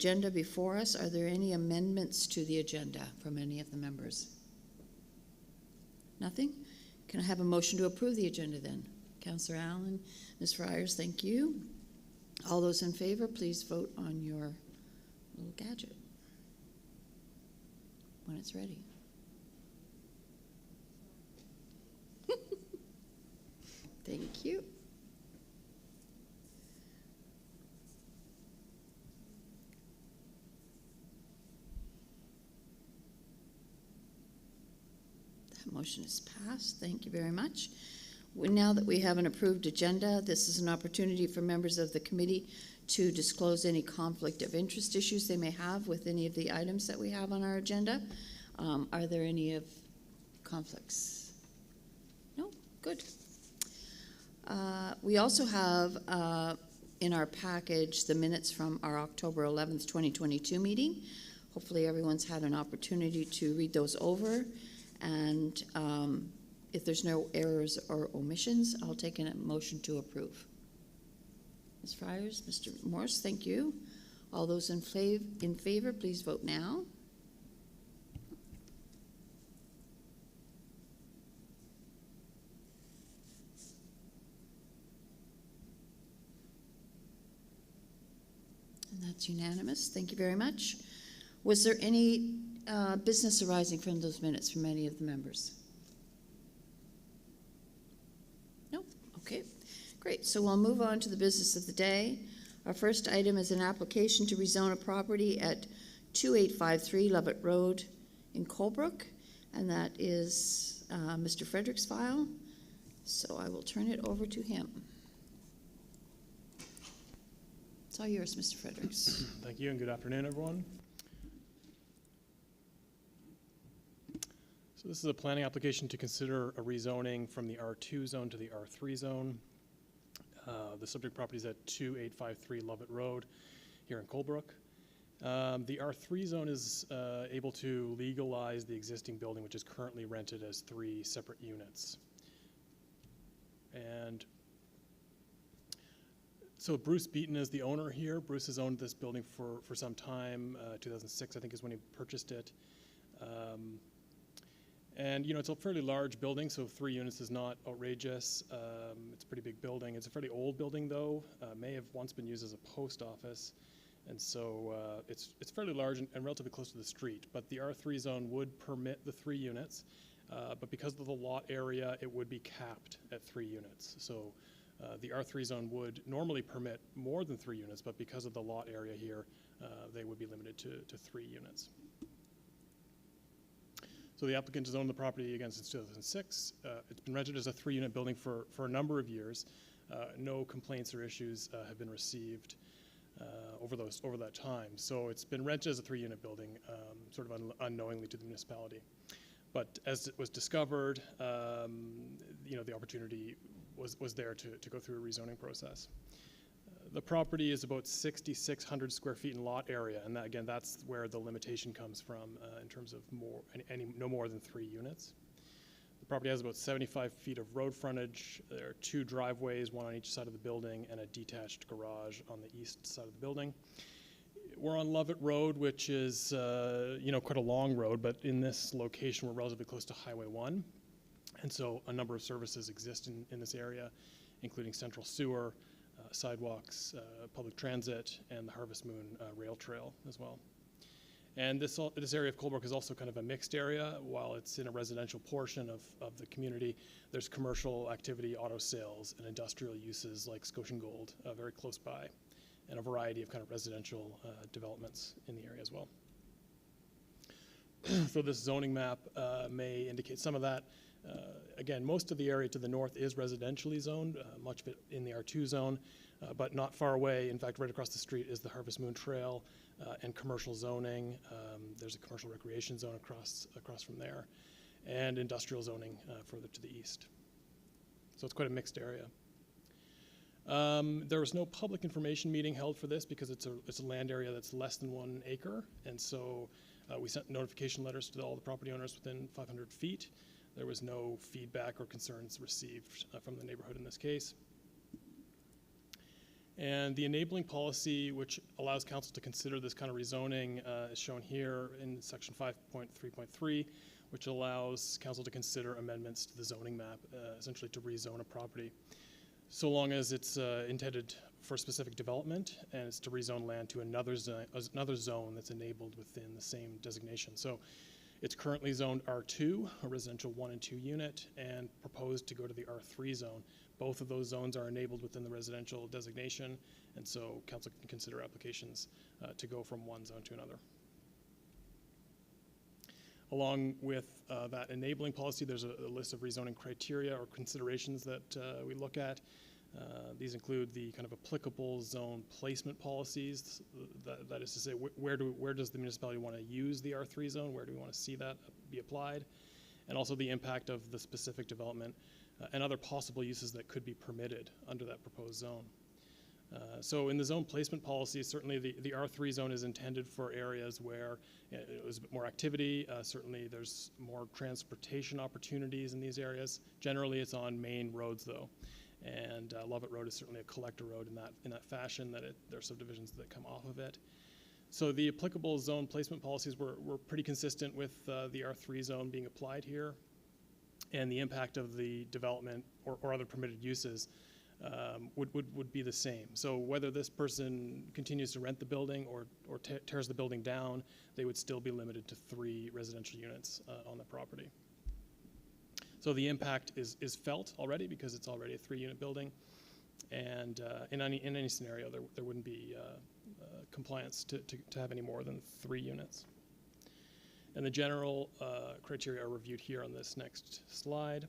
agenda before us. Are there any amendments to the agenda from any of the members? Nothing? Can I have a motion to approve the agenda then? Councillor Allen, Ms. Friars, thank you. All those in favor, please vote on your little gadget when it's ready. Thank you. That motion is passed. Thank you very much. Now that we have an approved agenda, this is an opportunity for members of the committee to disclose any conflict of interest issues they may have with any of the items that we have on our agenda. Are there any of conflicts? No? Good. We also have in our package the minutes from our October 11th, 2022 meeting. Hopefully everyone's had an opportunity to read those over, and if there's no errors or omissions, I'll take a motion to approve. Ms. Friars, Mr. Morse, thank you. All those in favor, please vote now. And that's unanimous. Thank you very much. Was there any business arising from those minutes from any of the members? No? Okay, great. So we'll move on to the business of the day. Our first item is an application to rezone a property at 2853 Lovett Road in Coldbrook, and that is Mr. Frederick's file. So I will turn it over to him. It's all yours, Mr. Fredericks. Thank you, and good afternoon, everyone. So this is a planning application to consider a rezoning from the R2 zone to the R3 zone. The subject property is at 2853 Lovett Road here in Coldbrook. The R3 zone is able to legalize the existing building, which is currently rented as 3 separate units. And so Bruce Beaton is the owner here. Bruce has owned this building for some time. 2006, I think, is when he purchased it. And, you know, it's a fairly large building, so 3 units is not outrageous. It's a pretty big building. It's a fairly old building, though. May have once been used as a post office. And so it's fairly large and relatively close to the street. But the R3 zone would permit the 3 units. But because of the lot area, it would be capped at 3 units. So the R3 zone would normally permit more than 3 units, but because of the lot area here, they would be limited to 3 units. So the applicant has owned the property again since 2006. It's been rented as a 3-unit building for a number of years. No complaints or issues have been received over that time. So it's been rented as a 3-unit building, sort of unknowingly to the municipality. But as it was discovered, you know, the opportunity was there to go through a rezoning process. The property is about 6,600 square feet in lot area, and that, again, that's where the limitation comes from in terms of no more than 3 units. The property has about 75 feet of road frontage. There are 2 driveways, one on each side of the building, and a detached garage on the east side of the building. We're on Lovett Road, which is you know, quite a long road, but in this location, we're relatively close to Highway 1. And so a number of services exist in this area, including central sewer, sidewalks, public transit, and the Harvest Moon rail trail as well. And this area of Coldbrook is also kind of a mixed area. While it's in a residential portion of the community, there's commercial activity, auto sales, and industrial uses like Scotian Gold very close by, and a variety of kind of residential developments in the area as well. So this zoning map may indicate some of that. Again, most of the area to the north is residentially zoned, much of it in the R2 zone, but not far away. In fact, right across the street is the Harvest Moon Trail and commercial zoning. There's a commercial recreation zone across from there, and industrial zoning further to the east. So it's quite a mixed area. There was no public information meeting held for this because it's a land area that's less than 1 acre, and so we sent notification letters to all the property owners within 500 feet. There was no feedback or concerns received from the neighborhood in this case. And the enabling policy, which allows council to consider this kind of rezoning, is shown here in section 5.3.3, which allows council to consider amendments to the zoning map, essentially to rezone a property, so long as it's intended for specific development and it's to rezone land to another zone that's enabled within the same designation. So it's currently zoned R2, a residential 1 and 2 unit, and proposed to go to the R3 zone. Both of those zones are enabled within the residential designation, and so council can consider applications to go from one zone to another. Along with that enabling policy, there's a list of rezoning criteria or considerations that we look at. These include the kind of applicable zone placement policies. That is to say, where does the municipality want to use the R3 zone? Where do we want to see that be applied? And also the impact of the specific development and other possible uses that could be permitted under that proposed zone. So in the zone placement policy, certainly the R3 zone is intended for areas where there's a bit more activity. Certainly there's more transportation opportunities in these areas. Generally it's on main roads though. And Lovett Road is certainly a collector road in that fashion, that there are subdivisions that come off of it. So the applicable zone placement policies were pretty consistent with the R3 zone being applied here, and the impact of the development or other permitted uses would be the same. So whether this person continues to rent the building or tears the building down, they would still be limited to 3 residential units on the property. So the impact is felt already because it's already a 3-unit building, and in any scenario there wouldn't be compliance to have any more than 3 units. And the general criteria are reviewed here on this next slide.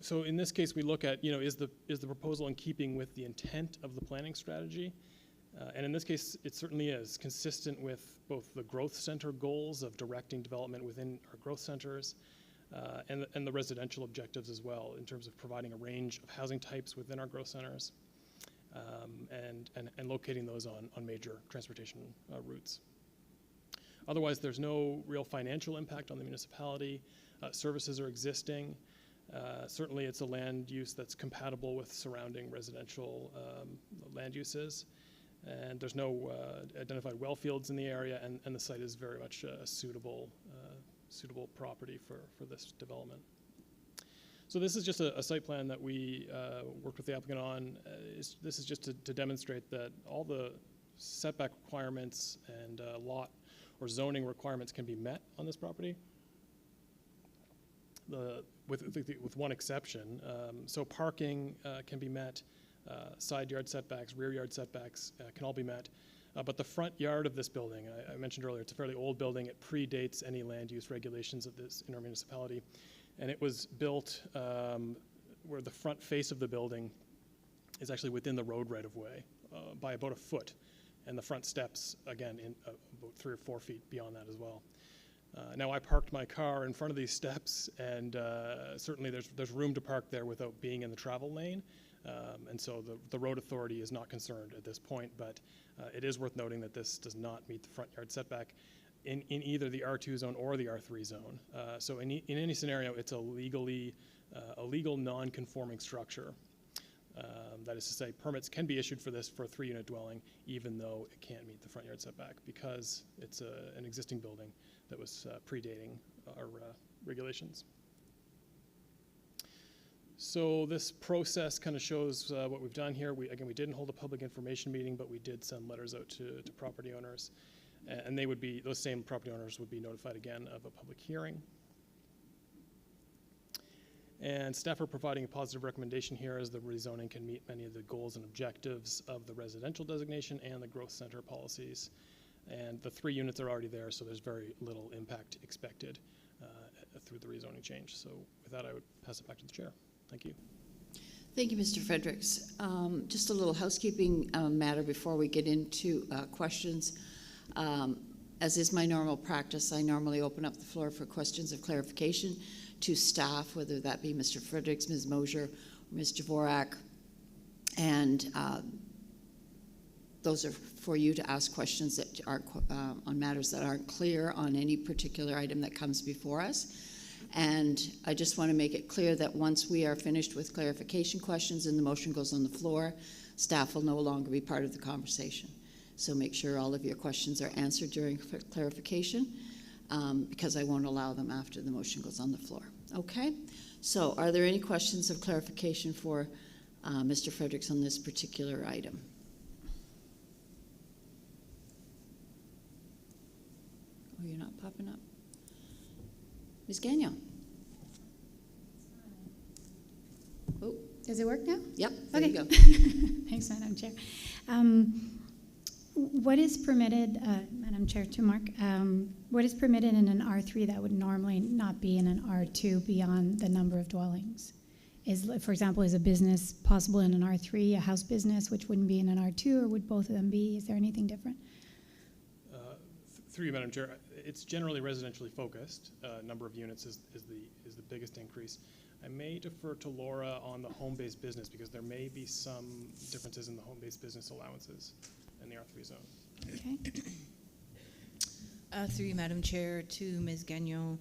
So in this case, we look at, is the proposal in keeping with the intent of the planning strategy? And in this case, it certainly is consistent with both the growth center goals of directing development within our growth centers and the residential objectives as well, in terms of providing a range of housing types within our growth centers and locating those on major transportation routes. Otherwise, there's no real financial impact on the municipality. Services are existing. Certainly, it's a land use that's compatible with surrounding residential land uses. And there's no identified well fields in the area, and the site is very much a suitable property for this development. So this is just a site plan that we worked with the applicant on. This is just to demonstrate that all the setback requirements and lot or zoning requirements can be met on this property, with one exception. So parking can be met, side yard setbacks, rear yard setbacks can all be met. But the front yard of this building, I mentioned earlier, it's a fairly old building. It predates any land use regulations of this in our municipality. And it was built where the front face of the building is actually within the road right-of-way by about a foot. And the front steps, again, in about 3 or 4 feet beyond that as well. Now, I parked my car in front of these steps, and certainly there's room to park there without being in the travel lane. And so the road authority is not concerned at this point, but it is worth noting that this does not meet the front yard setback in either the R2 zone or the R3 zone. So in any scenario, it's a legal non-conforming structure. That is to say, permits can be issued for this for a 3-unit dwelling, even though it can't meet the front yard setback because it's an existing building that was predating our regulations. So this process kind of shows what we've done here. We didn't hold a public information meeting, but we did send letters out to property owners, and those same property owners would be notified again of a public hearing. And staff are providing a positive recommendation here as the rezoning can meet many of the goals and objectives of the residential designation and the growth center policies. And the 3 units are already there, so there's very little impact expected through the rezoning change. So with that, I would pass it back to the chair. Thank you. Thank you, Mr. Fredericks. Just a little housekeeping matter before we get into questions. As is my normal practice, I normally open up the floor for questions of clarification to staff, whether that be Mr. Fredericks, Ms. Mosier, or Ms. Dvorak. And those are for you to ask questions that are on matters that aren't clear on any particular item that comes before us. And I just want to make it clear that once we are finished with clarification questions and the motion goes on the floor, staff will no longer be part of the conversation. So make sure all of your questions are answered during clarification, because I won't allow them after the motion goes on the floor. Okay? So are there any questions of clarification for Mr. Fredericks on this particular item? Oh, you're not popping up. Ms. Gagnon? Oh, Does it work now? yep, there Okay. you go. Thanks, Madam Chair. What is permitted, Madam Chair, to Mark, what is permitted in an R3 that would normally not be in an R2 beyond the number of dwellings? For example, is a business possible in an R3, a house business, which wouldn't be in an R2, or would both of them be? Is there anything different? Through you, Madam Chair, it's generally residentially focused. Number of units is the biggest increase. I may defer to Laura on the home-based business because there may be some differences in the home-based business allowances in the R3 zone. Okay. Through you, Madam Chair, to Ms. Gagnon,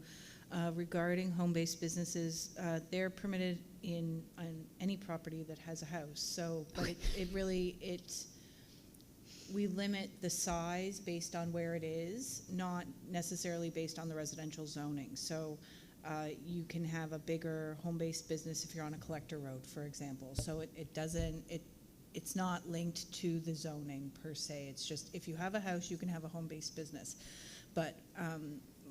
regarding home-based businesses, they're permitted on any property that has a house. So, but we limit the size based on where it is, not necessarily based on the residential zoning. So you can have a bigger home-based business if you're on a collector road, for example. So it's not linked to the zoning per se. It's just if you have a house, you can have a home-based business. But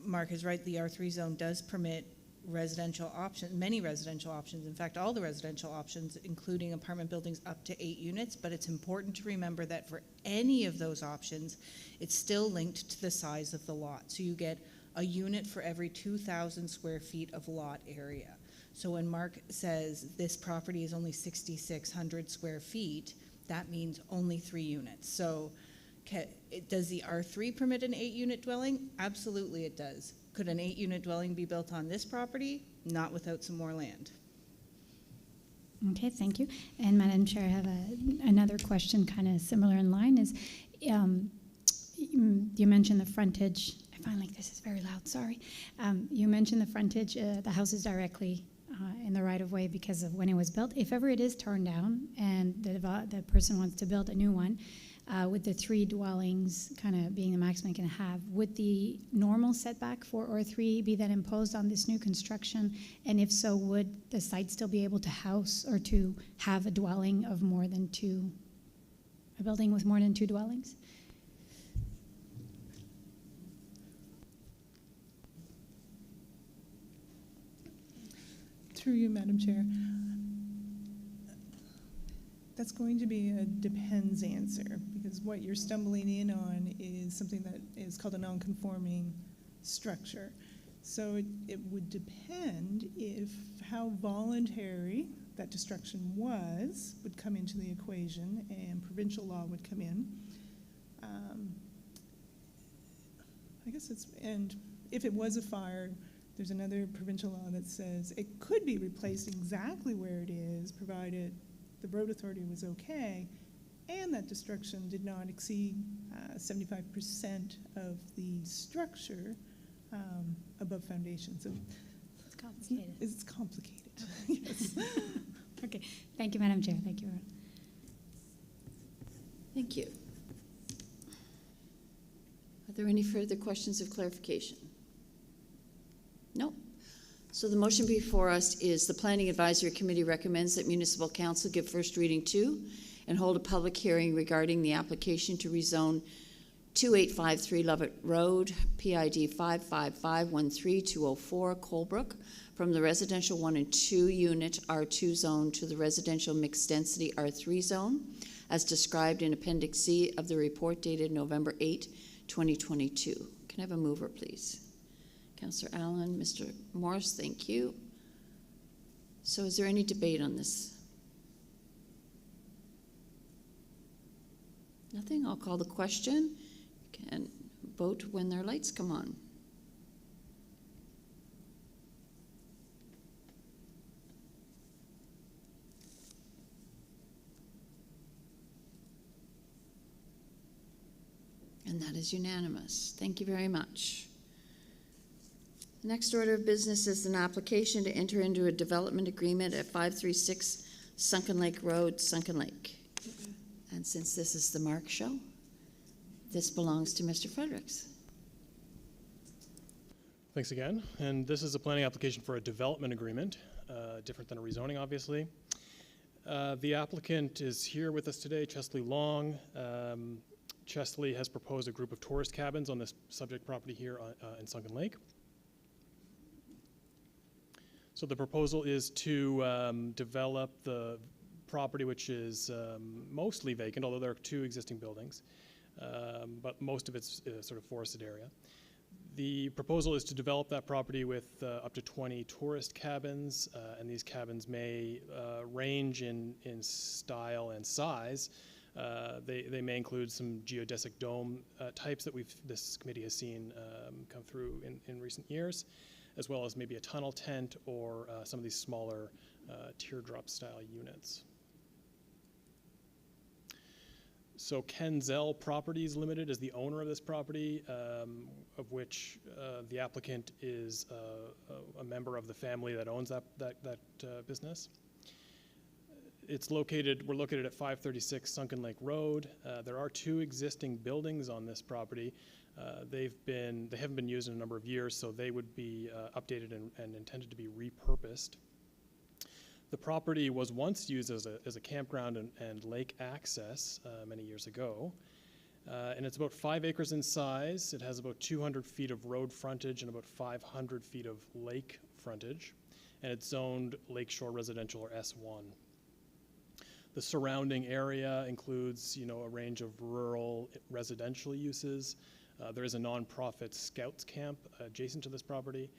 Mark is right, the R3 zone does permit residential options, many residential options. In fact, all the residential options, including apartment buildings up to 8 units, but it's important to remember that for any of those options, it's still linked to the size of the lot. So you get a unit for every 2,000 square feet of lot area. So when Mark says this property is only 6,600 square feet, that means only 3 units. So does the R3 permit an 8-unit dwelling? Absolutely it does. Could an 8-unit dwelling be built on this property? Not without some more land. Okay, thank you. And Madam Chair, I have another question kind of similar in line is, you mentioned the frontage. I find like this is very loud, sorry. You mentioned the frontage, the house is directly in the right-of-way because of when it was built. If ever it is torn down and the person wants to build a new one, with the 3 dwellings kind of being the maximum it can have, would the normal setback for R3 be then imposed on this new construction? And if so, would the site still be able to house or to have a dwelling of more than 2, a building with more than 2 dwellings? Through you, Madam Chair. That's going to be a depends answer, because what you're stumbling in on is something that is called a non-conforming structure. So it would depend if how voluntary that destruction would come into the equation, and provincial law would come in. I guess and if it was a fire, there's another provincial law that says it could be replaced exactly where it is, provided the road authority was okay, and that destruction did not exceed 75% of the structure above foundation. So It's complicated. it's complicated. Yes. Okay, thank you, Madam Chair. Thank you. Thank you. Are there any further questions of clarification? No. So the motion before us is the Planning Advisory Committee recommends that Municipal Council give first reading to and hold a public hearing regarding the application to rezone 2853 Lovett Road, PID 55513-204, Coldbrook, from the residential 1 and 2 unit R2 zone to the residential mixed density R3 zone, as described in Appendix C of the report dated November 8, 2022. Can I have a mover, please? Councillor Allen, Mr. Morris, thank you. So is there any debate on this? Nothing? I'll call the question. You can vote when their lights come on. And that is unanimous. Thank you very much. The next order of business is an application to enter into a development agreement at 536 Sunken Lake Road, Sunken Lake. And since this is the Mark Show, this belongs to Mr. Fredericks. Thanks again. And this is a planning application for a development agreement, different than a rezoning, obviously. The applicant is here with us today, Chesley Long. Chesley has proposed a group of tourist cabins on this subject property here in Sunken Lake. So the proposal is to develop the property, which is mostly vacant, although there are 2 existing buildings, but most of it's sort of forested area. The proposal is to develop that property with up to 20 tourist cabins, and these cabins may range in style and size. They may include some geodesic dome types that this committee has seen come through in recent years, as well as maybe a tunnel tent or some of these smaller teardrop style units. So Kenzel Properties Limited is the owner of this property, of which the applicant is a member of the family that owns that business. We're located at 536 Sunken Lake Road. There are 2 existing buildings on this property. They haven't been used in a number of years, so they would be updated and intended to be repurposed. The property was once used as a campground and lake access many years ago. And it's about 5 acres in size. It has about 200 feet of road frontage and about 500 feet of lake frontage. And it's zoned Lakeshore Residential, or S1. The surrounding area includes, a range of rural residential uses. There is a nonprofit Scouts camp adjacent to this property,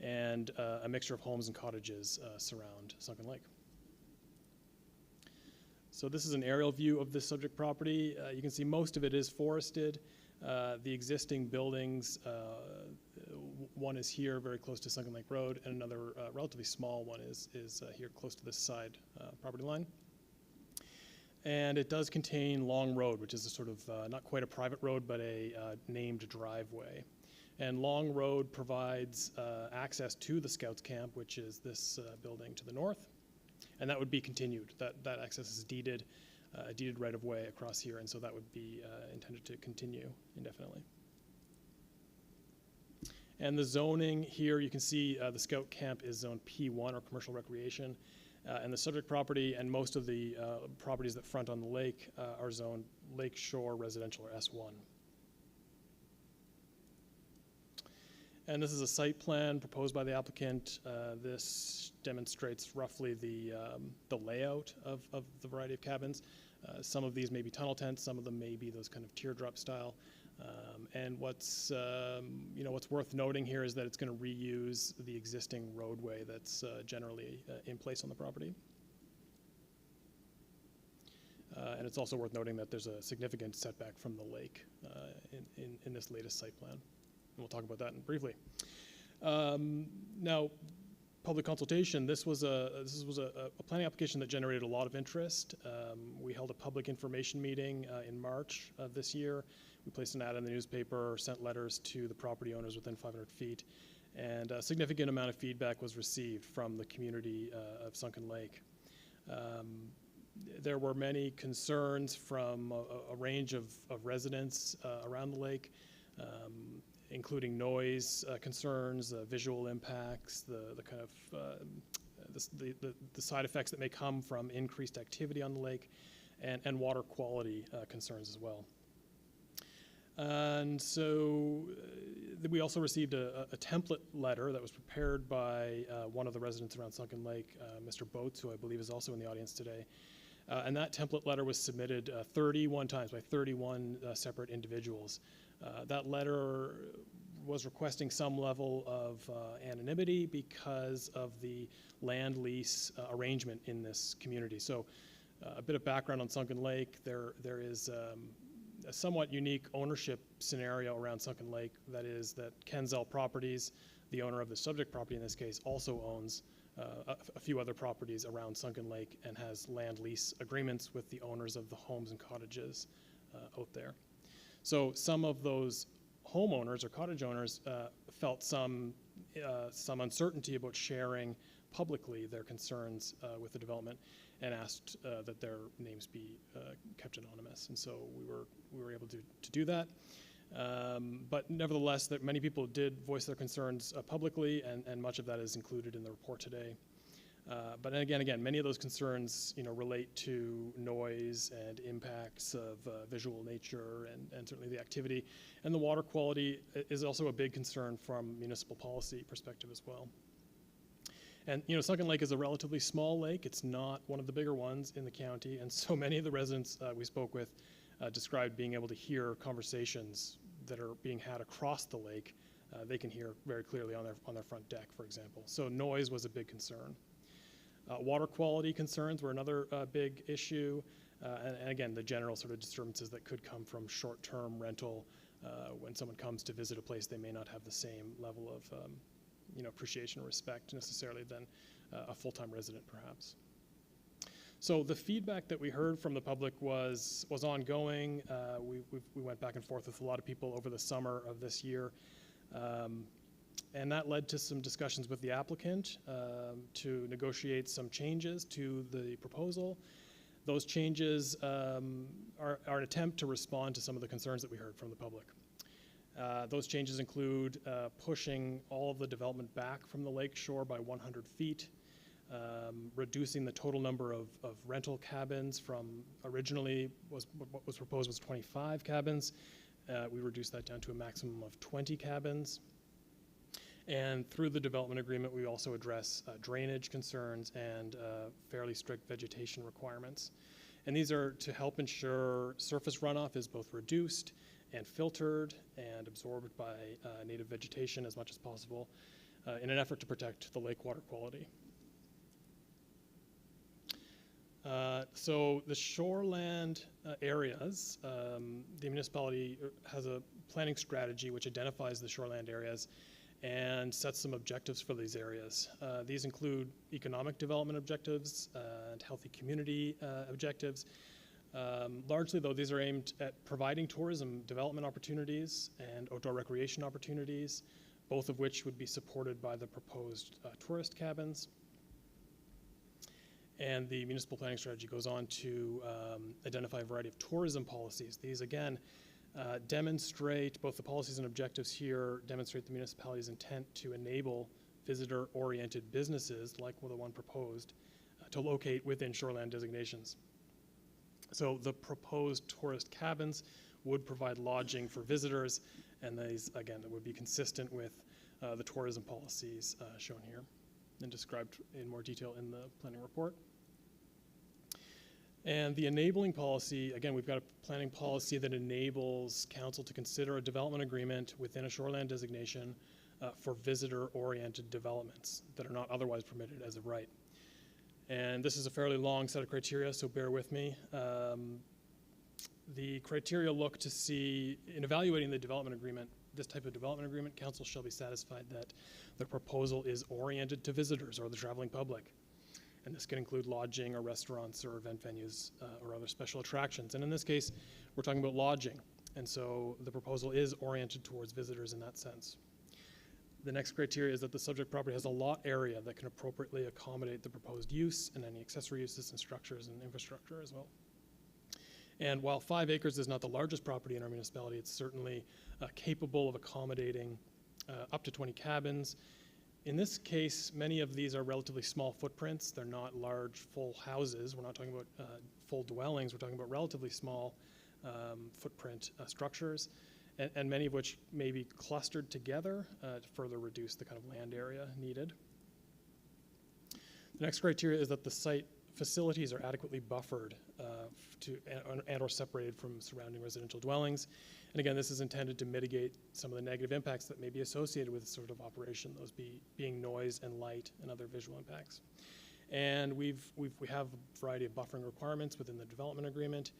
and a mixture of homes and cottages surround Sunken Lake. So this is an aerial view of this subject property. You can see most of it is forested. The existing buildings, one is here very close to Sunken Lake Road, and another relatively small one is here close to this side property line. And it does contain Long Road, which is a sort of, not quite a private road, but a named driveway. And Long Road provides access to the Scouts camp, which is this building to the north. And that would be continued. That access is deeded, a deeded right of way across here, and so that would be intended to continue indefinitely. And the zoning here, you can see the Scout camp is zone P1, or commercial recreation. And the subject property and most of the properties that front on the lake are zoned Lakeshore Residential, or S1. And this is a site plan proposed by the applicant. This demonstrates roughly the layout of the variety of cabins. Some of these may be tunnel tents, some of them may be those kind of teardrop style. And what's worth noting here is that it's going to reuse the existing roadway that's generally in place on the property. And it's also worth noting that there's a significant setback from the lake in this latest site plan. And we'll talk about that briefly. Now, public consultation. This was a planning application that generated a lot of interest. We held a public information meeting in March of this year. We placed an ad in the newspaper, sent letters to the property owners within 500 feet, and a significant amount of feedback was received from the community of Sunken Lake. There were many concerns from a range of residents around the lake, including noise concerns, visual impacts, the kind of the side effects that may come from increased activity on the lake, and water quality concerns as well. And so we also received a template letter that was prepared by one of the residents around Sunken Lake, Mr. Boats, who I believe is also in the audience today. And that template letter was submitted 31 times by 31 separate individuals. That letter was requesting some level of anonymity because of the land lease arrangement in this community. So a bit of background on Sunken Lake. There is a somewhat unique ownership scenario around Sunken Lake. That is that Kenzel Properties, the owner of the subject property in this case, also owns a few other properties around Sunken Lake and has land lease agreements with the owners of the homes and cottages out there. So some of those homeowners or cottage owners felt some some uncertainty about sharing publicly their concerns with the development, and asked that their names be kept anonymous. And so we were able to do that. But nevertheless, that many people did voice their concerns publicly, and much of that is included in the report today. But again, many of those concerns, relate to noise and impacts of visual nature, and certainly the activity. And the water quality is also a big concern from municipal policy perspective as well. And Sunken Lake is a relatively small lake. It's not one of the bigger ones in the county, and so many of the residents we spoke with described being able to hear conversations that are being had across the lake. They can hear very clearly on their front deck, for example. So noise was a big concern. Water quality concerns were another big issue, and again, the general sort of disturbances that could come from short-term rental. When someone comes to visit a place, they may not have the same level of appreciation or respect necessarily than a full-time resident, perhaps. So the feedback that we heard from the public was ongoing. We went back and forth with a lot of people over the summer of this year. And that led to some discussions with the applicant to negotiate some changes to the proposal. Those changes are an attempt to respond to some of the concerns that we heard from the public. Those changes include pushing all of the development back from the lake shore by 100 feet, reducing the total number of rental cabins from originally what was proposed was 25 cabins. We reduced that down to a maximum of 20 cabins. And through the development agreement, we also address drainage concerns and fairly strict vegetation requirements. And these are to help ensure surface runoff is both reduced and filtered and absorbed by native vegetation as much as possible in an effort to protect the lake water quality. So the shoreland areas, the municipality has a planning strategy which identifies the shoreland areas and sets some objectives for these areas. These include economic development objectives and healthy community objectives. Largely, though, these are aimed at providing tourism development opportunities and outdoor recreation opportunities, both of which would be supported by the proposed tourist cabins. And the municipal planning strategy goes on to identify a variety of tourism policies. These, again, demonstrate, both the policies and objectives here demonstrate the municipality's intent to enable visitor-oriented businesses, like the one proposed, to locate within shoreland designations. So the proposed tourist cabins would provide lodging for visitors, and these, again, that would be consistent with the tourism policies shown here and described in more detail in the planning report. And the enabling policy, again, we've got a planning policy that enables council to consider a development agreement within a shoreland designation for visitor-oriented developments that are not otherwise permitted as of right. And this is a fairly long set of criteria, so bear with me. The criteria look to see, in evaluating the development agreement, this type of development agreement, council shall be satisfied that the proposal is oriented to visitors or the traveling public. And this can include lodging or restaurants or event venues or other special attractions. And in this case, we're talking about lodging. And so the proposal is oriented towards visitors in that sense. The next criteria is that the subject property has a lot area that can appropriately accommodate the proposed use and any accessory uses and structures and infrastructure as well. And while 5 acres is not the largest property in our municipality, it's certainly capable of accommodating up to 20 cabins. In this case, many of these are relatively small footprints. They're not large, full houses. We're not talking about full dwellings. We're talking about relatively small footprint structures, and many of which may be clustered together to further reduce the kind of land area needed. The next criteria is that the site facilities are adequately buffered and or separated from surrounding residential dwellings. And again, this is intended to mitigate some of the negative impacts that may be associated with this sort of operation, those being noise and light and other visual impacts. And we have a variety of buffering requirements within the development agreement,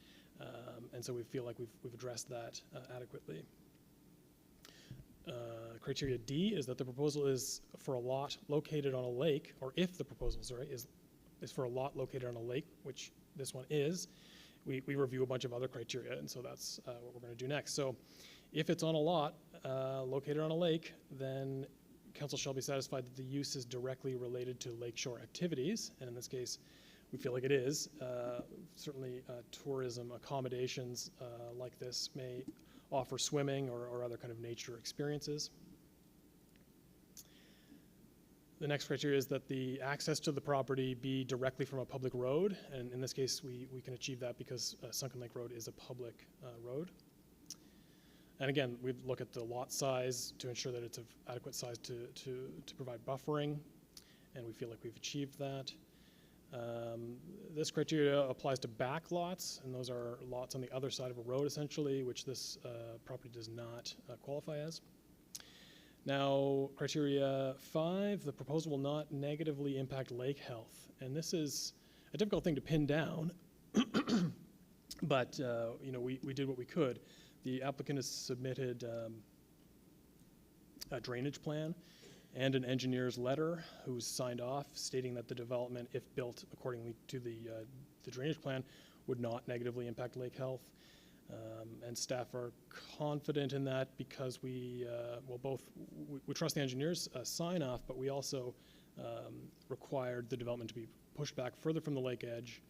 and so we feel like we've addressed that adequately. Criteria D is that the proposal is for a lot located on a lake, or if the proposal, sorry, is for a lot located on a lake, which this one is. We review a bunch of other criteria, and so that's what we're going to do next. So if it's on a lot located on a lake, then council shall be satisfied that the use is directly related to lakeshore activities, and in this case, we feel like it is. Certainly, tourism accommodations like this may offer swimming or other kind of nature experiences. The next criteria is that the access to the property be directly from a public road, and in this case, we can achieve that because Sunken Lake Road is a public road. And again, we look at the lot size to ensure that it's of adequate size to provide buffering, and we feel like we've achieved that. This criteria applies to back lots, and those are lots on the other side of a road, essentially, which this property does not qualify as. Now, criteria 5, the proposal will not negatively impact lake health. And this is a difficult thing to pin down, but we did what we could. The applicant has submitted a drainage plan and an engineer's letter who's signed off stating that the development, if built accordingly to the drainage plan, would not negatively impact lake health. And staff are confident in that because we trust the engineer's sign off, but we also required the development to be pushed back further from the lake edge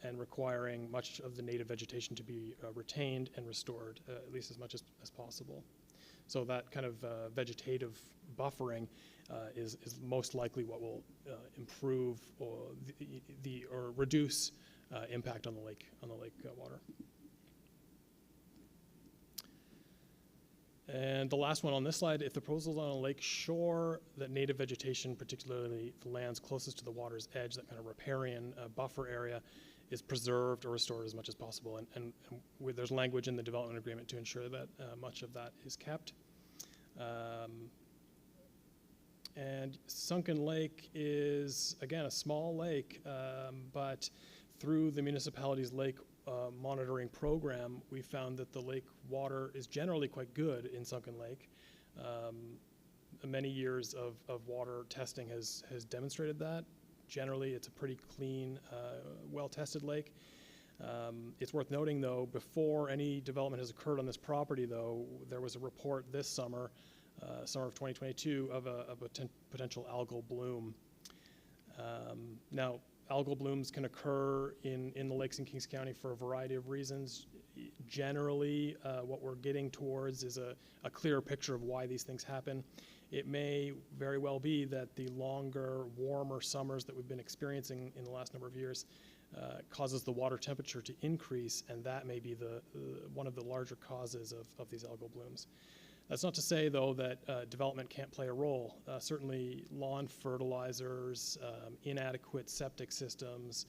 and requiring much of the native vegetation to be retained and restored, at least as much as possible. So that kind of vegetative buffering is most likely what will improve or reduce impact on the lake water. And the last one on this slide, if the proposal is on a lake shore, that native vegetation, particularly the lands closest to the water's edge, that kind of riparian buffer area, is preserved or restored as much as possible. And there's language in the development agreement to ensure that much of that is kept. And Sunken Lake is, again, a small lake, but through the municipality's lake monitoring program, we found that the lake water is generally quite good in Sunken Lake. Many years of water testing has demonstrated that. Generally, it's a pretty clean, well-tested lake. It's worth noting, though, before any development has occurred on this property, though, there was a report this summer, summer of 2022, of a potential algal bloom. Now, algal blooms can occur in the lakes in Kings County for a variety of reasons. Generally, what we're getting towards is a clearer picture of why these things happen. It may very well be that the longer, warmer summers that we've been experiencing in the last number of years causes the water temperature to increase, and that may be one of the larger causes of these algal blooms. That's not to say, though, that development can't play a role. Certainly, lawn fertilizers, inadequate septic systems,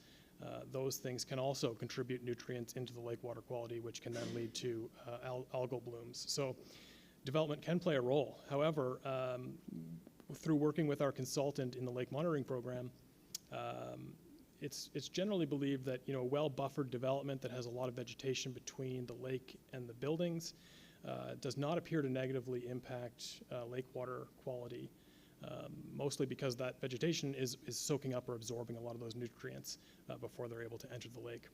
those things can also contribute nutrients into the lake water quality, which can then lead to algal blooms. So development can play a role. However, through working with our consultant in the lake monitoring program, it's generally believed that well-buffered development that has a lot of vegetation between the lake and the buildings does not appear to negatively impact lake water quality, mostly because that vegetation is soaking up or absorbing a lot of those nutrients before they're able to enter the lake.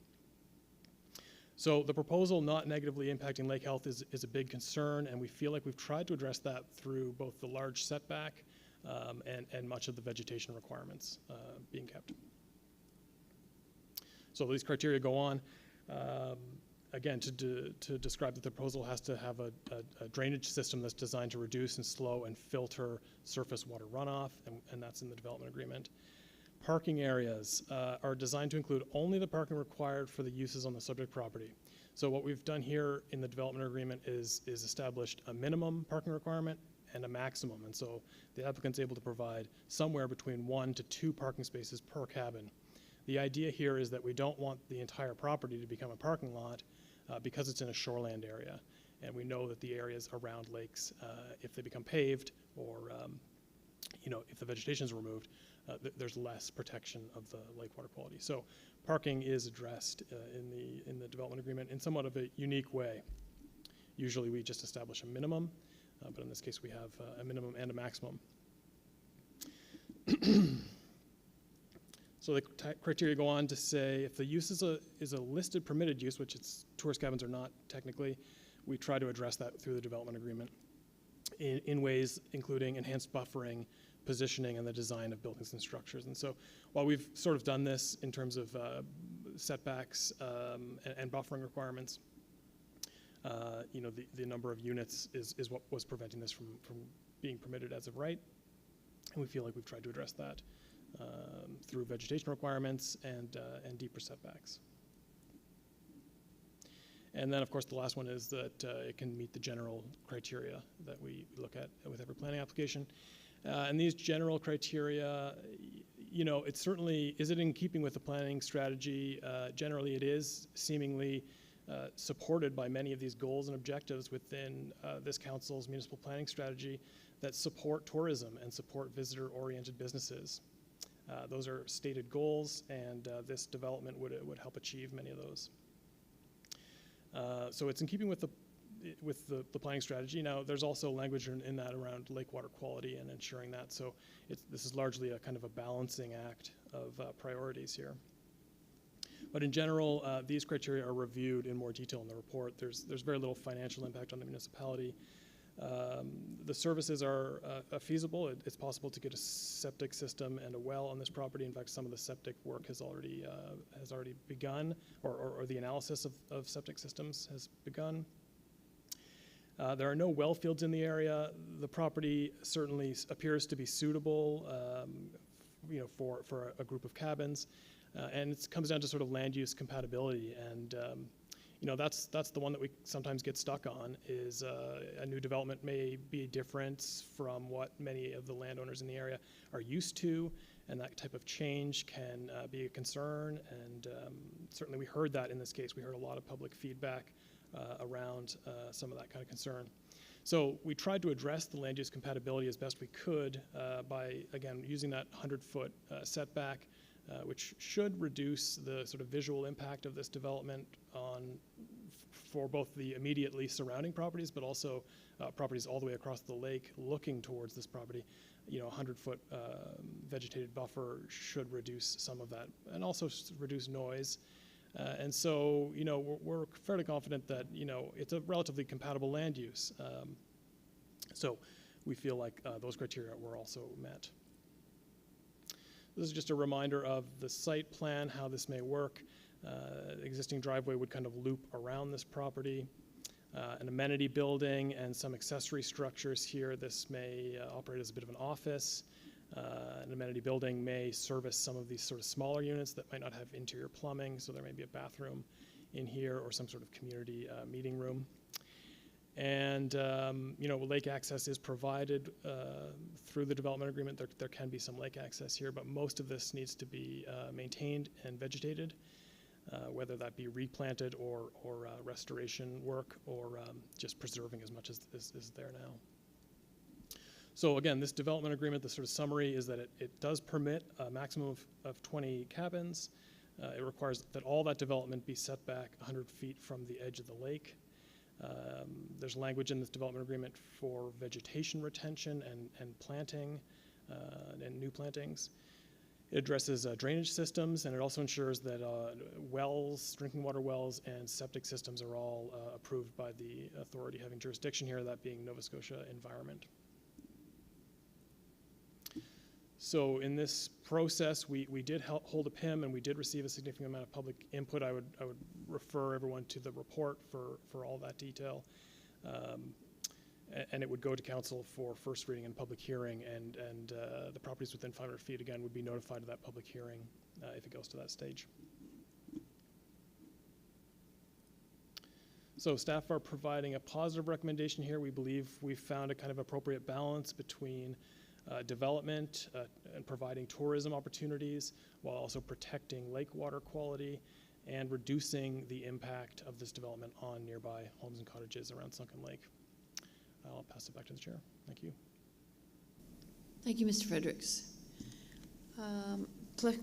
So the proposal not negatively impacting lake health is a big concern, and we feel like we've tried to address that through both the large setback and much of the vegetation requirements being kept. So these criteria go on. Again, to describe that the proposal has to have a drainage system that's designed to reduce and slow and filter surface water runoff, and that's in the development agreement. Parking areas are designed to include only the parking required for the uses on the subject property. So what we've done here in the development agreement is established a minimum parking requirement and a maximum, and so the applicant's able to provide somewhere between 1 to 2 parking spaces per cabin. The idea here is that we don't want the entire property to become a parking lot because it's in a shoreland area. And we know that the areas around lakes, if they become paved or if the vegetation is removed, there's less protection of the lake water quality. So parking is addressed in the development agreement in somewhat of a unique way. Usually we just establish a minimum, but in this case we have a minimum and a maximum. So the criteria go on to say if the use is a listed permitted use, which tourist cabins are not technically, we try to address that through the development agreement. in ways including enhanced buffering, positioning, and the design of buildings and structures. And so while we've sort of done this in terms of setbacks and buffering requirements, the number of units is what was preventing this from being permitted as of right. And we feel like we've tried to address that through vegetation requirements and deeper setbacks. And then, of course, the last one is that it can meet the general criteria that we look at with every planning application. And these general criteria, it certainly, is it in keeping with the planning strategy? Generally, it is seemingly supported by many of these goals and objectives within this council's municipal planning strategy that support tourism and support visitor-oriented businesses. Those are stated goals, and this development would help achieve many of those. So it's in keeping with the planning strategy. Now, there's also language in that around lake water quality and ensuring that. So this is largely a kind of a balancing act of priorities here. But in general, these criteria are reviewed in more detail in the report. There's very little financial impact on the municipality. The services are feasible. It's possible to get a septic system and a well on this property. In fact, some of the septic work has already begun, or the analysis of septic systems has begun. There are no well fields in the area. The property certainly appears to be suitable, for a group of cabins, and it comes down to sort of land use compatibility. And that's the one that we sometimes get stuck on. Is a new development may be different from what many of the landowners in the area are used to, and that type of change can be a concern. And certainly, we heard that in this case. We heard a lot of public feedback around some of that kind of concern. So we tried to address the land use compatibility as best we could by, again, using that 100-foot setback, which should reduce the sort of visual impact of this development for both the immediately surrounding properties, but also properties all the way across the lake looking towards this property. A 100-foot vegetated buffer should reduce some of that, and also reduce noise. And so, we're fairly confident that, it's a relatively compatible land use. So we feel like those criteria were also met. This is just a reminder of the site plan, how this may work. Existing driveway would kind of loop around this property. An amenity building and some accessory structures here. This may operate as a bit of an office. An amenity building may service some of these sort of smaller units that might not have interior plumbing, so there may be a bathroom in here or some sort of community meeting room. And, lake access is provided through the development agreement. There can be some lake access here, but most of this needs to be maintained and vegetated, whether that be replanted or restoration work, or just preserving as much as is there now. So again, this development agreement, the sort of summary is that it does permit a maximum of 20 cabins. It requires that all that development be set back 100 feet from the edge of the lake. There's language in this development agreement for vegetation retention and planting and new plantings. It addresses drainage systems, and it also ensures that wells, drinking water wells, and septic systems are all approved by the authority having jurisdiction here, that being Nova Scotia Environment. So in this process, we did hold a PIM, and we did receive a significant amount of public input. I would refer everyone to the report for all that detail. And it would go to council for first reading and public hearing, and the properties within 500 feet, again, would be notified of that public hearing if it goes to that stage. So staff are providing a positive recommendation here. We believe we've found a kind of appropriate balance between development and providing tourism opportunities while also protecting lake water quality and reducing the impact of this development on nearby homes and cottages around Sunken Lake. I'll pass it back to the chair. Thank you. Thank you, Mr. Fredericks.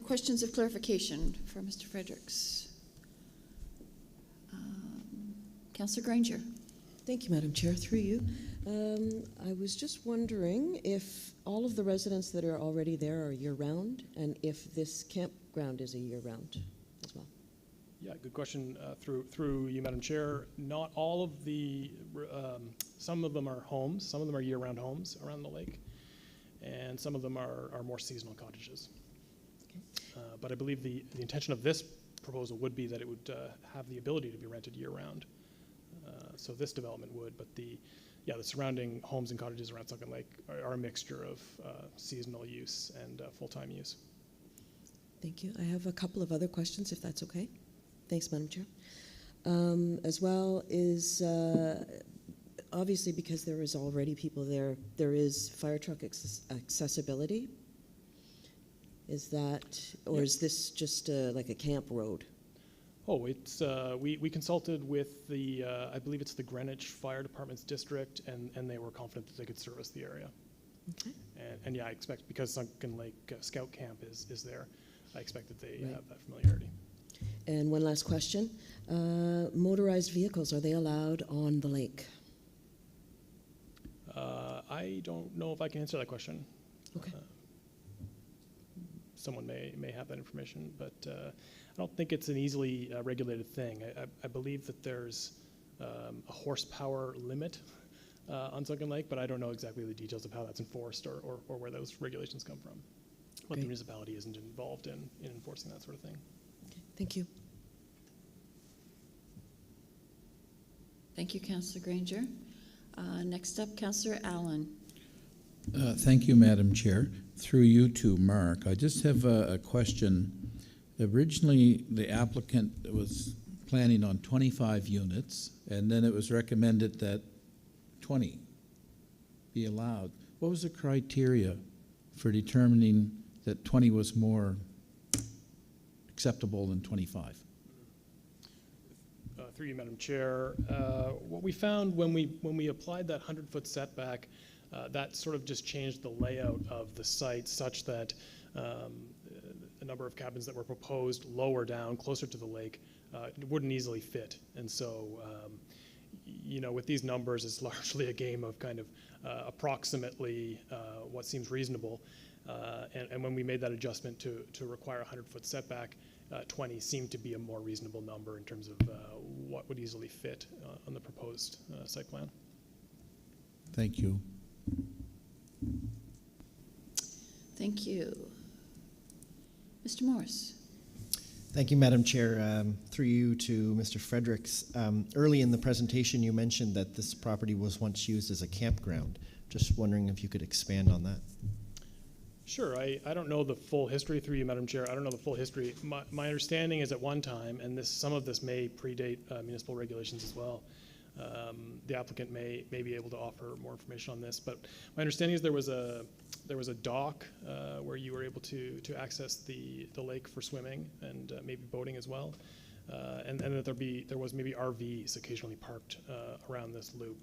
Questions of clarification for Mr. Fredericks? Councillor Granger. Thank you, Madam Chair. Through you. I was just wondering if all of the residents that are already there are year-round, and if this campground is a year-round as well. Yeah, good question. Through you, Madam Chair. Not all of the, some of them are homes, some of them are year-round homes around the lake, and some of them are more seasonal cottages. But I believe the intention of this proposal would be that it would have the ability to be rented year-round. So this development would, but the surrounding homes and cottages around Sunken Lake are a mixture of seasonal use and full-time use. Thank you. I have a couple of other questions, if that's okay. Thanks, Madam Chair. As well is, obviously because there is already people there, there is fire truck accessibility. Is that, or is this just like a camp road? Oh, it's we consulted with the I believe it's the Greenwich Fire Department's district, and they were confident that they could service the area. Okay. And yeah, I expect because Sunken Lake Scout Camp is there, I expect that they Right. have that familiarity. And one last question. Motorized vehicles, are they allowed on the lake? I don't know if I can answer that question. Okay. Someone may have that information, but I don't think it's an easily regulated thing. I believe that there's a horsepower limit on Sunken Lake, but I don't know exactly the details of how that's enforced or where those regulations come from. But the Great. municipality isn't involved in enforcing that sort of thing. Okay. Thank you. Thank you, Councillor Granger. Next up, Councillor Allen. Thank you, Madam Chair. Through you to Mark, I just have a question. Originally, the applicant was planning on 25 units, and then it was recommended that 20 be allowed. What was the criteria for determining that 20 was more acceptable than 25? Through you, Madam Chair, what we found when we applied that 100-foot setback, that sort of just changed the layout of the site such that a number of cabins that were proposed lower down, closer to the lake, wouldn't easily fit. And so, you know, with these numbers, it's largely a game of kind of approximately what seems reasonable. And when we made that adjustment to require a 100-foot setback, 20 seemed to be a more reasonable number in terms of what would easily fit on the proposed site plan. Thank you. Thank you. Mr. Morris. Thank you, Madam Chair. Through you to Mr. Fredericks. Early in the presentation, you mentioned that this property was once used as a campground. Just wondering if you could expand on that. Sure. I don't know the full history, through you, Madam Chair. I don't know the full history. My understanding is at one time, and some of this may predate municipal regulations as well, the applicant may be able to offer more information on this, but my understanding is there was a dock where you were able to access the lake for swimming and maybe boating as well, and that there was maybe RVs occasionally parked around this loop.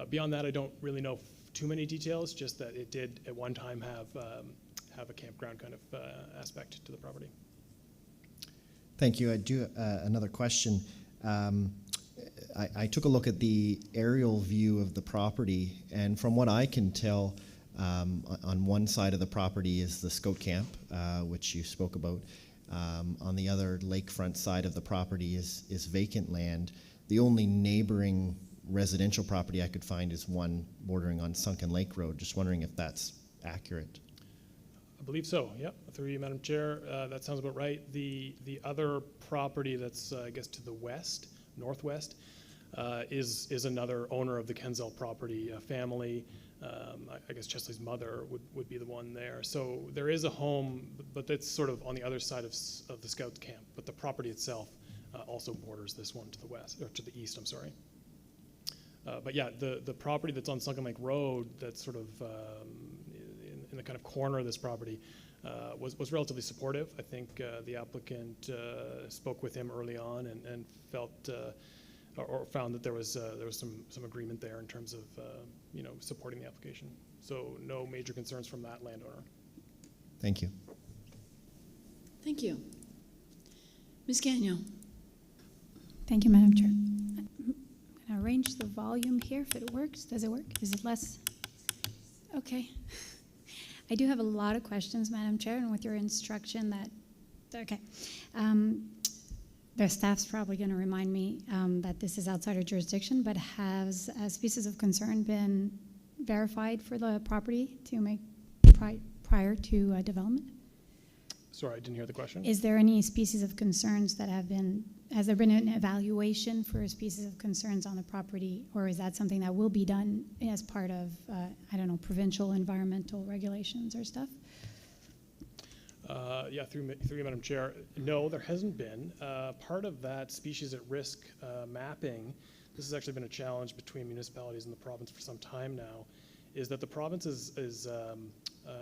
Beyond that, I don't really know too many details, just that it did at one time have a campground kind of aspect to the property. Thank you. I do another question. I took a look at the aerial view of the property, and from what I can tell, on one side of the property is the Scout Camp, which you spoke about. On the other lakefront side of the property is vacant land. The only neighboring residential property I could find is one bordering on Sunken Lake Road. Just wondering if that's accurate. I believe so, yep. Through you, Madam Chair, that sounds about right. The other property that's, I guess, to the west, northwest, is another owner of the Kenzel property, a family. I guess Chesley's mother would be the one there. So there is a home, but that's sort of on the other side of the Scouts camp. But the property itself also borders this one to the west, or to the east, I'm sorry. But yeah, the property that's on Sunken Lake Road, that's sort of in the kind of corner of this property, was relatively supportive. I think the applicant spoke with him early on and felt or found that there was some agreement there in terms of supporting the application. So no major concerns from that landowner. Thank you. Thank you. Ms. Gagnon. Thank you, Madam Chair. I'm going to arrange the volume here if it works. Does it work? Is it less? Okay. I do have a lot of questions, Madam Chair, and with your instruction that, okay. their staff's probably going to remind me that this is outside our jurisdiction, but has species of concern been verified for the property to make prior to development? Sorry, I didn't hear the question. Is there any species of concerns that have been, has there been an evaluation for species of concerns on the property, or is that something that will be done as part of, I don't know, provincial environmental regulations or stuff? Yeah, through you, Madam Chair. No, there hasn't been. Part of that species at risk mapping, this has actually been a challenge between municipalities and the province for some time now, is that the province is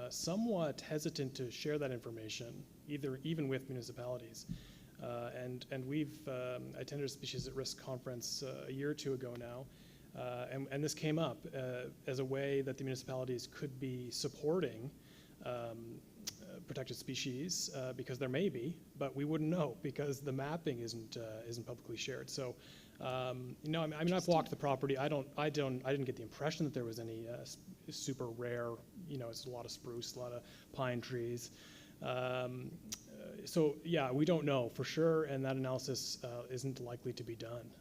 somewhat hesitant to share that information, even with municipalities. And we've attended a species at risk conference a year or two ago now, and this came up as a way that the municipalities could be supporting protected species because there may be, but we wouldn't know because the mapping isn't publicly shared. So, no, I mean I've walked the property. I didn't get the impression that there was any super rare. It's a lot of spruce, a lot of pine trees. So yeah, we don't know for sure, and that analysis isn't likely to be done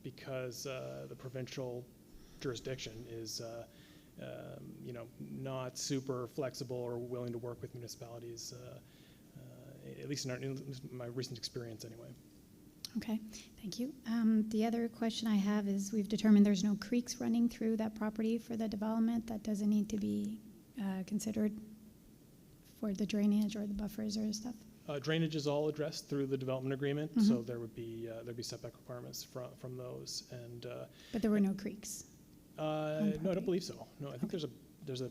because the provincial jurisdiction is. Not super flexible or willing to work with municipalities, at least in my recent experience anyway. Okay, thank you. The other question I have is we've determined there's no creeks running through that property for the development. That doesn't need to be considered for the drainage or the buffers or stuff? Drainage is all addressed through the development agreement, so there'd be setback requirements from those. And but there were no creeks? No, I don't believe so. No, I think there's a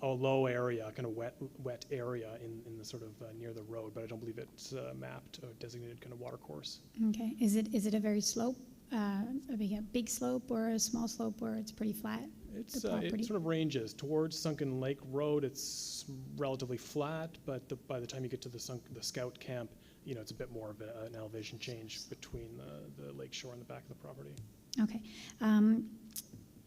low area, kind of wet area in the sort of near the road, but I don't believe it's mapped or designated kind of water course. Okay. Is it a very slope, a big slope or a small slope, or it's pretty flat? It sort of ranges towards Sunken Lake Road. It's relatively flat, but by the time you get to the Scout camp, it's a bit more of an elevation change between the lake shore and the back of the property. Okay.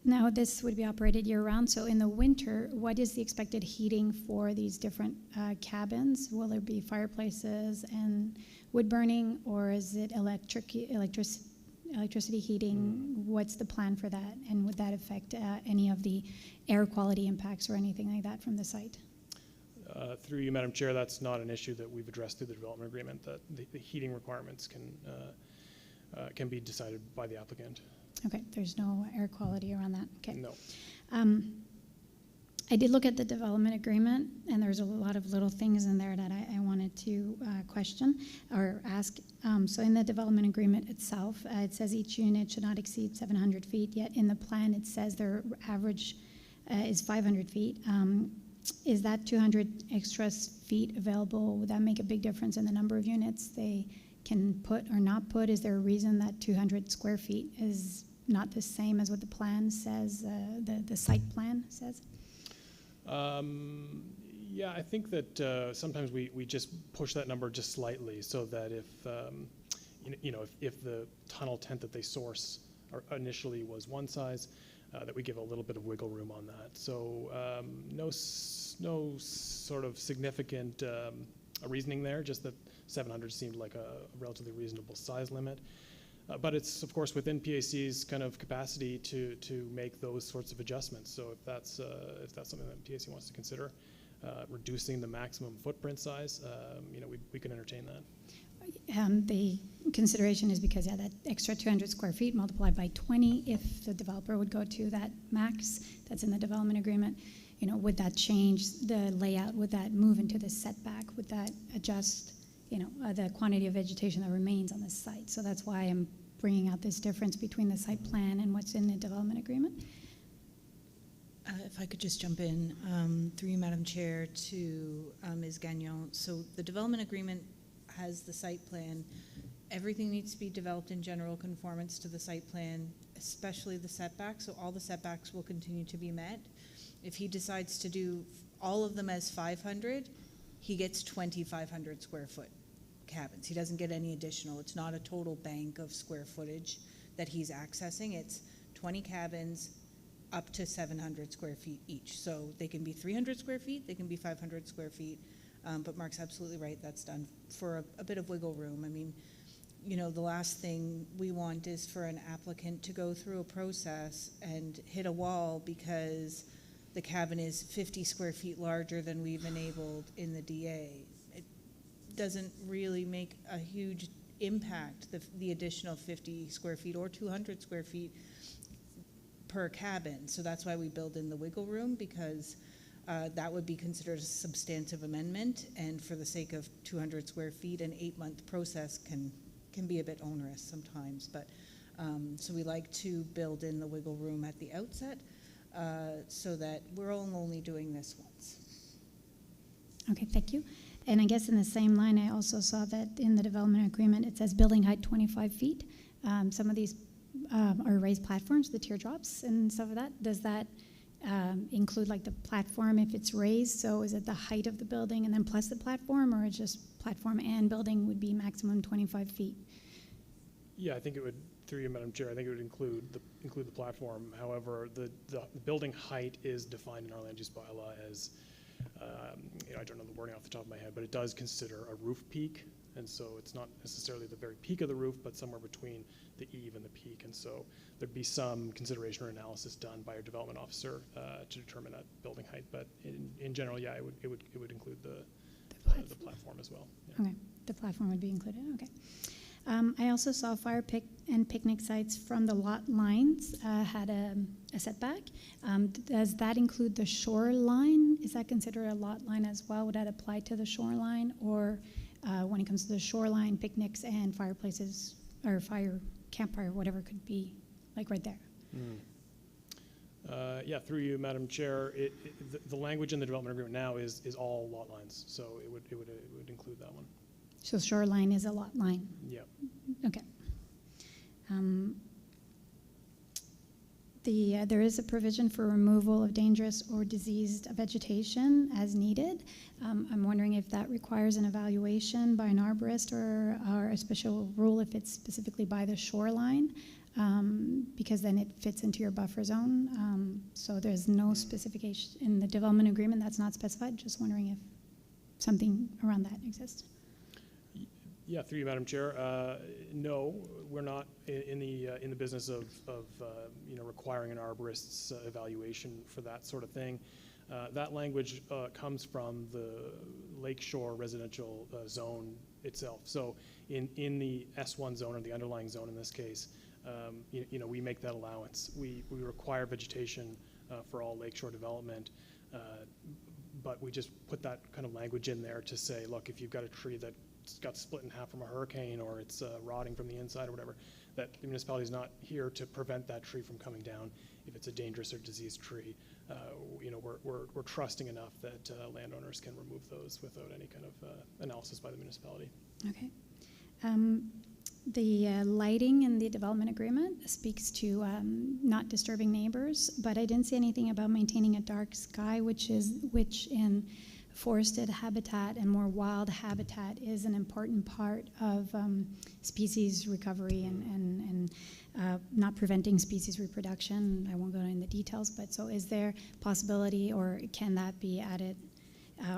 Now, this would be operated year-round, so in the winter, what is the expected heating for these different cabins? Will there be fireplaces and wood burning, or is it electricity heating? What's the plan for that, and would that affect any of the air quality impacts or anything like that from the site? Through you, Madam Chair, that's not an issue that we've addressed through the development agreement, that the heating requirements can be decided by the applicant. Okay, there's no air quality around that. Okay. No. I did look at the development agreement, and there's a lot of little things in there that I wanted to question or ask. So in the development agreement itself, it says each unit should not exceed 700 feet, yet in the plan it says their average is 500 feet. Is that 200 extra feet available? Would that make a big difference in the number of units they can put or not put? Is there a reason that 200 square feet is not the same as what the plan says, the site plan says? Yeah, I think that sometimes we just push that number just slightly so that if the tunnel tent that they source initially was one size, that we give a little bit of wiggle room on that. So no sort of significant reasoning there, just that 700 seemed like a relatively reasonable size limit. But it's, of course, within PAC's kind of capacity to make those sorts of adjustments. So if that's something that PAC wants to consider, reducing the maximum footprint size, we can entertain that. The consideration is because that extra 200 square feet multiplied by 20, if the developer would go to that max that's in the development agreement, would that change the layout? Would that move into the setback? Would that adjust, the quantity of vegetation that remains on the site? So that's why I'm bringing out this difference between the site plan and what's in the development agreement. If I could just jump in, through you, Madam Chair, to Ms. Gagnon. So the development agreement has the site plan. Everything needs to be developed in general conformance to the site plan, especially the setbacks. So all the setbacks will continue to be met. If he decides to do all of them as 500, he gets 2,500 square foot cabins. He doesn't get any additional. It's not a total bank of square footage that he's accessing. It's 20 cabins up to 700 square feet each. So they can be 300 square feet, they can be 500 square feet. But Mark's absolutely right, that's done for a bit of wiggle room. I mean, you know, the last thing we want is for an applicant to go through a process and hit a wall because the cabin is 50 square feet larger than we've enabled in the DA. It doesn't really make a huge impact, the additional 50 square feet or 200 square feet per cabin. So that's why we build in the wiggle room, because that would be considered a substantive amendment, and for the sake of 200 square feet, an 8-month process can be a bit onerous sometimes. But so we like to build in the wiggle room at the outset so that we're only doing this once. Okay, thank you. And I guess in the same line, I also saw that in the development agreement, it says building height 25 feet. Some of these are raised platforms, the teardrops and stuff like that. Does that include like the platform if it's raised? So is it the height of the building and then plus the platform, or it's just platform and building would be maximum 25 feet? Yeah, I think it would, through you, Madam Chair, I think it would include the platform. However, the building height is defined in our land use bylaw as, I don't know the wording off the top of my head, but it does consider a roof peak. And so it's not necessarily the very peak of the roof, but somewhere between the eave and the peak. And so there'd be some consideration or analysis done by your development officer to determine that building height. But in general, yeah, it would include the platform as well. Yeah. Okay, the platform would be included. Okay. I also saw fire pit and picnic sites from the lot lines had a setback. Does that include the shoreline? Is that considered a lot line as well? Would that apply to the shoreline, or when it comes to the shoreline, picnics and fireplaces or campfire, whatever could be like right there? Yeah, through you, Madam Chair, the language in the development agreement now is all lot lines, so it would include that one. So shoreline is a lot line. Yeah. Okay. There is a provision for removal of dangerous or diseased vegetation as needed. I'm wondering if that requires an evaluation by an arborist or a special rule if it's specifically by the shoreline, because then it fits into your buffer zone. So there's no specification in the development agreement that's not specified. Just wondering if something around that exists. Yeah, through you, Madam Chair. No, we're not in the business of requiring an arborist's evaluation for that sort of thing. That language comes from the lakeshore residential zone itself. So in the S1 zone, or the underlying zone in this case, we make that allowance. We require vegetation for all lakeshore development, but we just put that kind of language in there to say, look, if you've got a tree that got split in half from a hurricane, or it's rotting from the inside or whatever, that the municipality is not here to prevent that tree from coming down if it's a dangerous or diseased tree. We're trusting enough that landowners can remove those without any kind of analysis by the municipality. Okay. The lighting in the development agreement speaks to not disturbing neighbors, but I didn't see anything about maintaining a dark sky, which in forested habitat and more wild habitat is an important part of species recovery and not preventing species reproduction. I won't go into the details, but so is there possibility, or can that be added,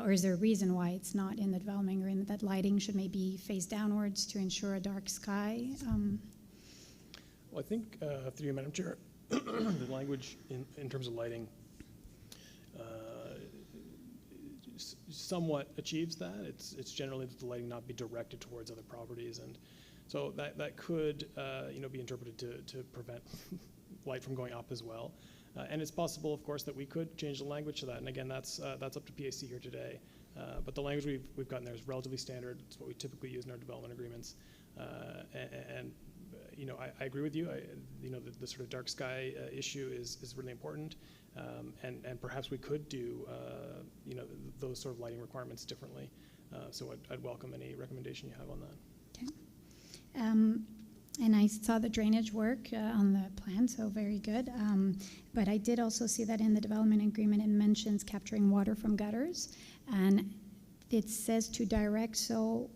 or is there a reason why it's not in the development agreement that lighting should maybe face downwards to ensure a dark sky? Well, I think, through you, Madam Chair, the language in terms of lighting somewhat achieves that. It's generally that the lighting not be directed towards other properties, and so that could be interpreted to prevent light from going up as well. And it's possible, of course, that we could change the language to that. And again, that's up to PAC here today. But the language we've gotten there is relatively standard. It's what we typically use in our development agreements. I agree with you. The sort of dark sky issue is really important. And perhaps we could do those sort of lighting requirements differently. So I'd welcome any recommendation you have on that. Okay. And I saw the drainage work on the plan, so very good. But I did also see that in the development agreement it mentions capturing water from gutters, and it says to direct. So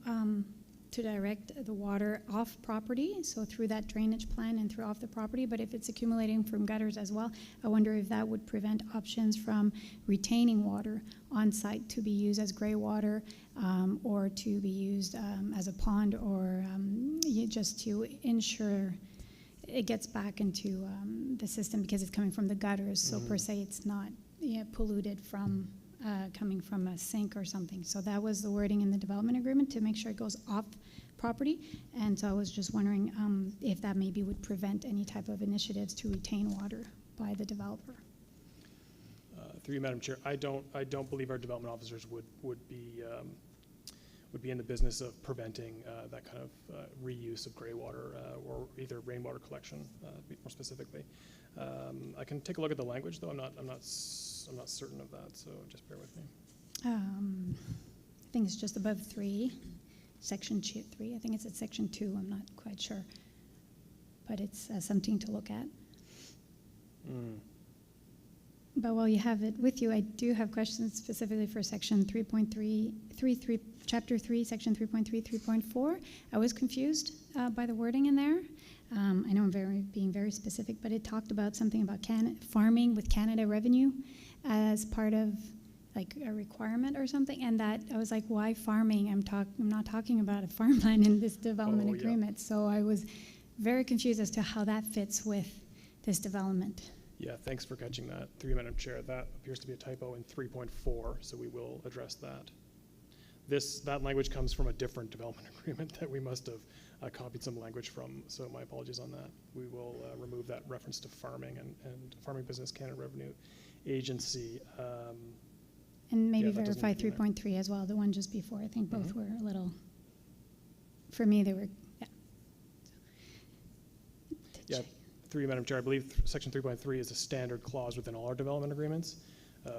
to direct the water off property, so through that drainage plan and through off the property, but if it's accumulating from gutters as well, I wonder if that would prevent options from retaining water on site to be used as gray water, or to be used as a pond, or just to ensure it gets back into the system because it's coming from the gutters, so per se it's not polluted from coming from a sink or something. So that was the wording in the development agreement, to make sure it goes off property. And so I was just wondering if that maybe would prevent any type of initiatives to retain water by the developer. Through you, Madam Chair, I don't believe our development officers would be in the business of preventing that kind of reuse of gray water or either rainwater collection, more specifically. I can take a look at the language, though. I'm not certain of that, so just bear with me. I think it's just above 3, section 3. I think it's at section 2. I'm not quite sure, but it's something to look at. But while you have it with you, I do have questions specifically for section 3.3, chapter 3, section 3.3, 3.4. I was confused by the wording in there. I know I'm being very specific, but it talked about something about farming with Canada revenue as part of like a requirement or something, and that I was like, why farming? I'm not talking about a farmland in this development agreement. So I was very confused as to how that fits with this development. Yeah, thanks for catching that. Through you, Madam Chair, that appears to be a typo in 3.4, so we will address that. That language comes from a different development agreement that we must have copied some language from, so my apologies on that. We will remove that reference to farming and Farming Business Canada Revenue Agency. And maybe verify 3.3 as well, the one just before. I think both were a little, for me, they were, Yeah, through you, Madam Chair, I believe section 3.3 is a standard clause within all our development agreements,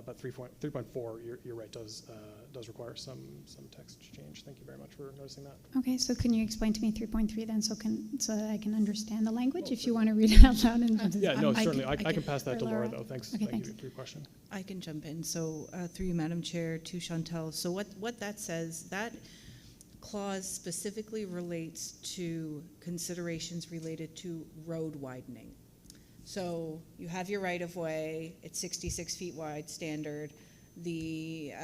but 3.4, you're right, does require some text change. Thank you very much for noticing that. Okay, so can you explain to me 3.3 then, so that I can understand the language, if you want to read it out loud? And Yeah, no, certainly. I can pass that to Laura, though. Thanks. Okay, Thank thanks. you for your question. I can jump in. So through you, Madam Chair, to Chantal. So what that says, that clause specifically relates to considerations related to road widening. So you have your right-of-way, it's 66 feet wide standard. The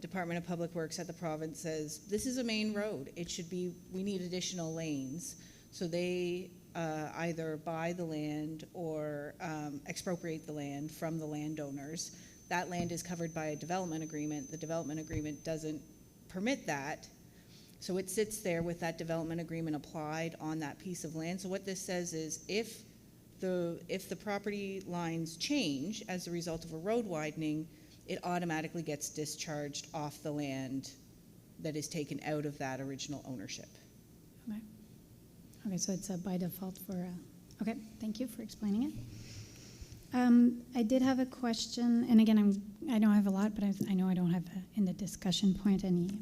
Department of Public Works at the province says, this is a main road. It should be, we need additional lanes. So they either buy the land or expropriate the land from the landowners. That land is covered by a development agreement. The development agreement doesn't permit that. So it sits there with that development agreement applied on that piece of land. So what this says is if the property lines change as a result of a road widening, it automatically gets discharged off the land that is taken out of that original ownership. Okay, so it's by default for, okay, thank you for explaining it. I did have a question, and again, I know I have a lot, but I know I don't have in the discussion point any.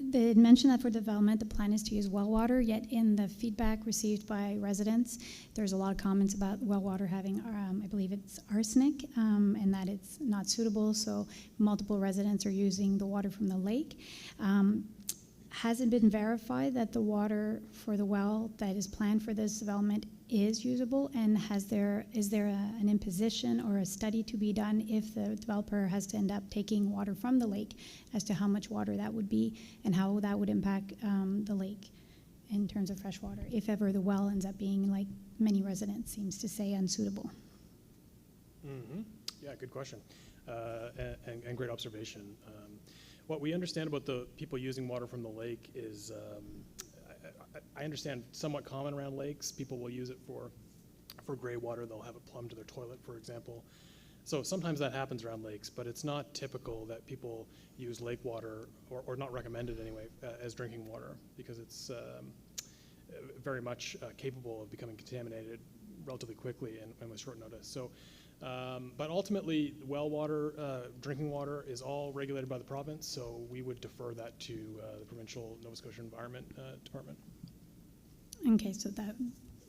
They had mentioned that for development, the plan is to use well water, yet in the feedback received by residents, there's a lot of comments about well water having, I believe it's arsenic, and that it's not suitable, so multiple residents are using the water from the lake. Has it been verified that the water for the well that is planned for this development is usable, and is there an imposition or a study to be done if the developer has to end up taking water from the lake as to how much water that would be and how that would impact the lake in terms of fresh water, if ever the well ends up being, like many residents seems to say, unsuitable? Yeah, good question, and great observation. What we understand about the people using water from the lake is, I understand somewhat common around lakes. People will use it for gray water. They'll have it plumbed to their toilet, for example. So sometimes that happens around lakes, but it's not typical that people use lake water, or not recommended anyway, as drinking water, because it's very much capable of becoming contaminated relatively quickly and with short notice. So. But ultimately, well water, drinking water is all regulated by the province, so we would defer that to the provincial Nova Scotia Environment Department. Okay,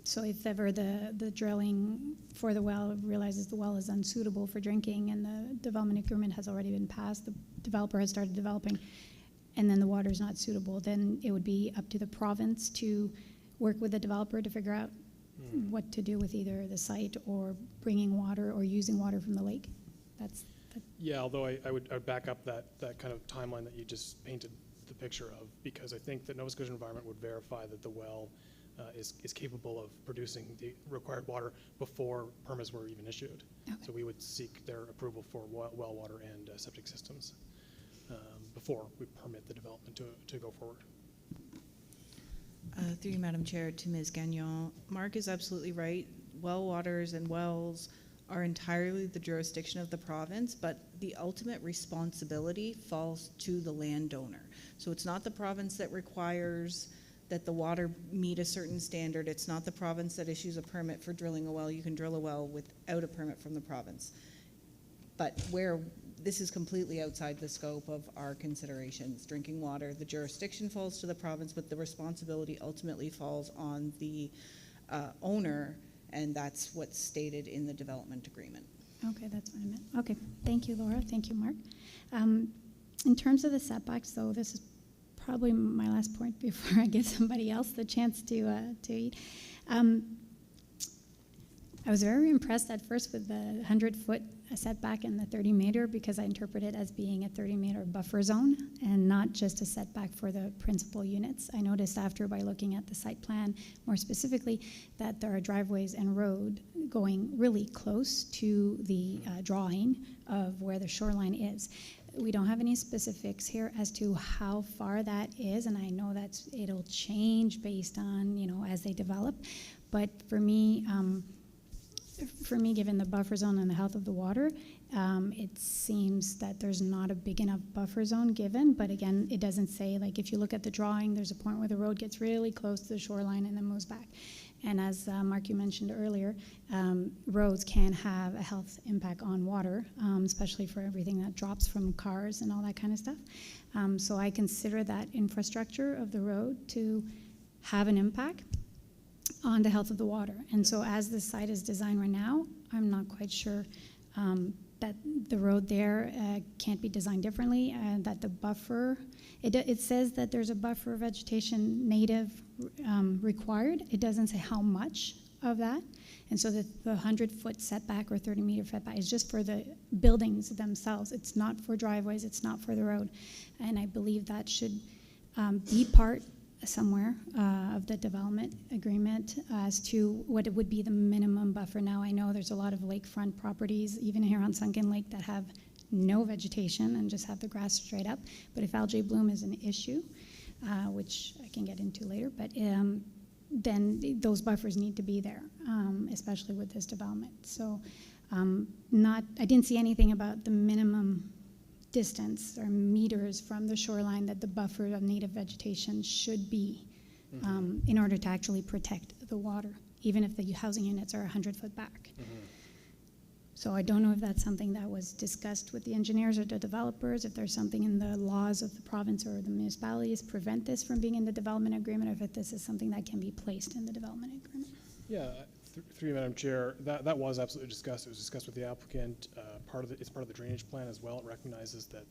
so if ever the drilling for the well realizes the well is unsuitable for drinking and the development agreement has already been passed, the developer has started developing, and then the water is not suitable, then it would be up to the province to work with the developer to figure out what to do with either the site or bringing water or using water from the lake. Yeah, although I would back up that kind of timeline that you just painted the picture of, because I think that Nova Scotia Environment would verify that the well is capable of producing the required water before permits were even issued. Okay. So we would seek their approval for well water and septic systems before we permit the development to go forward. Through you, Madam Chair, to Ms. Gagnon. Mark is absolutely right. Well waters and wells are entirely the jurisdiction of the province, but the ultimate responsibility falls to the landowner. So it's not the province that requires that the water meet a certain standard. It's not the province that issues a permit for drilling a well. You can drill a well without a permit from the province. But where this is completely outside the scope of our considerations, drinking water, the jurisdiction falls to the province, but the responsibility ultimately falls on the owner, and that's what's stated in the development agreement. Okay, that's what I meant. Okay, thank you, Laura. Thank you, Mark. In terms of the setbacks, though, this is probably my last point before I give somebody else the chance to eat. I was very impressed at first with the 100-foot setback and the 30-meter, because I interpret it as being a 30-meter buffer zone and not just a setback for the principal units. I noticed after, by looking at the site plan more specifically, that there are driveways and road going really close to the drawing of where the shoreline is. We don't have any specifics here as to how far that is, and I know that it'll change based on, as they develop. But for me, given the buffer zone and the health of the water, it seems that there's not a big enough buffer zone given. But again, it doesn't say, like, if you look at the drawing, there's a point where the road gets really close to the shoreline and then moves back. And as Mark, you mentioned earlier, roads can have a health impact on water, especially for everything that drops from cars and all that kind of stuff. So I consider that infrastructure of the road to have an impact on the health of the water. And so as the site is designed right now, I'm not quite sure that the road there can't be designed differently, and that the buffer, it says that there's a buffer vegetation native required. It doesn't say how much of that. And so the 100-foot setback or 30-meter setback is just for the buildings themselves. It's not for driveways. It's not for the road. And I believe that should be part somewhere of the development agreement as to what it would be the minimum buffer. Now, I know there's a lot of lakefront properties, even here on Sunken Lake, that have no vegetation and just have the grass straight up. But if algae bloom is an issue, which I can get into later, but then those buffers need to be there, especially with this development. So I didn't see anything about the minimum distance or meters from the shoreline that the buffer of native vegetation should be in order to actually protect the water, even if the housing units are 100 foot back. So I don't know if that's something that was discussed with the engineers or the developers, if there's something in the laws of the province or the municipalities prevent this from being in the development agreement, or if this is something that can be placed in the development agreement. Yeah, through you, Madam Chair, that was absolutely discussed. It was discussed with the applicant. It's part of the drainage plan as well. It recognizes that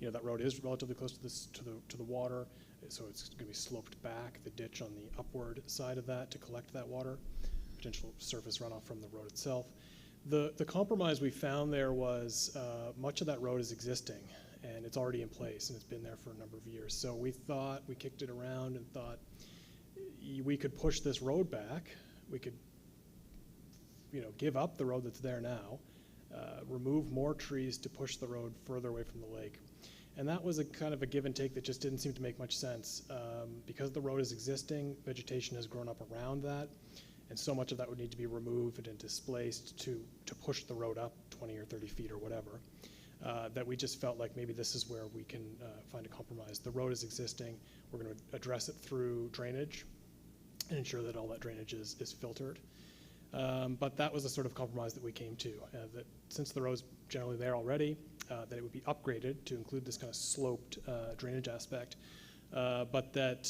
that road is relatively close to the water, so it's going to be sloped back, the ditch on the upward side of that to collect that water, potential surface runoff from the road itself. The compromise we found there was much of that road is existing and it's already in place and it's been there for a number of years. So we kicked it around and thought we could push this road back. We could give up the road that's there now, remove more trees to push the road further away from the lake. And that was a kind of a give and take that just didn't seem to make much sense. Because the road is existing, vegetation has grown up around that, and so much of that would need to be removed and displaced to push the road up 20 or 30 feet or whatever, that we just felt like maybe this is where we can find a compromise. The road is existing. We're going to address it through drainage and ensure that all that drainage is filtered. But that was the sort of compromise that we came to, that since the road's generally there already, that it would be upgraded to include this kind of sloped drainage aspect, but that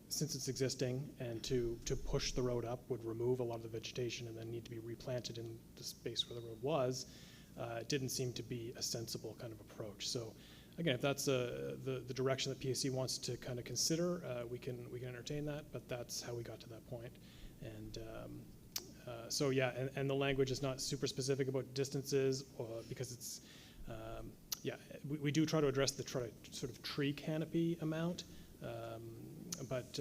since it's existing and to push the road up would remove a lot of the vegetation and then need to be replanted in the space where the road was, it didn't seem to be a sensible kind of approach. So again, if that's the direction that PAC wants to kind of consider, we can entertain that, but that's how we got to that point. And so yeah, and the language is not super specific about distances because it's, yeah, we do try to address the sort of tree canopy amount, but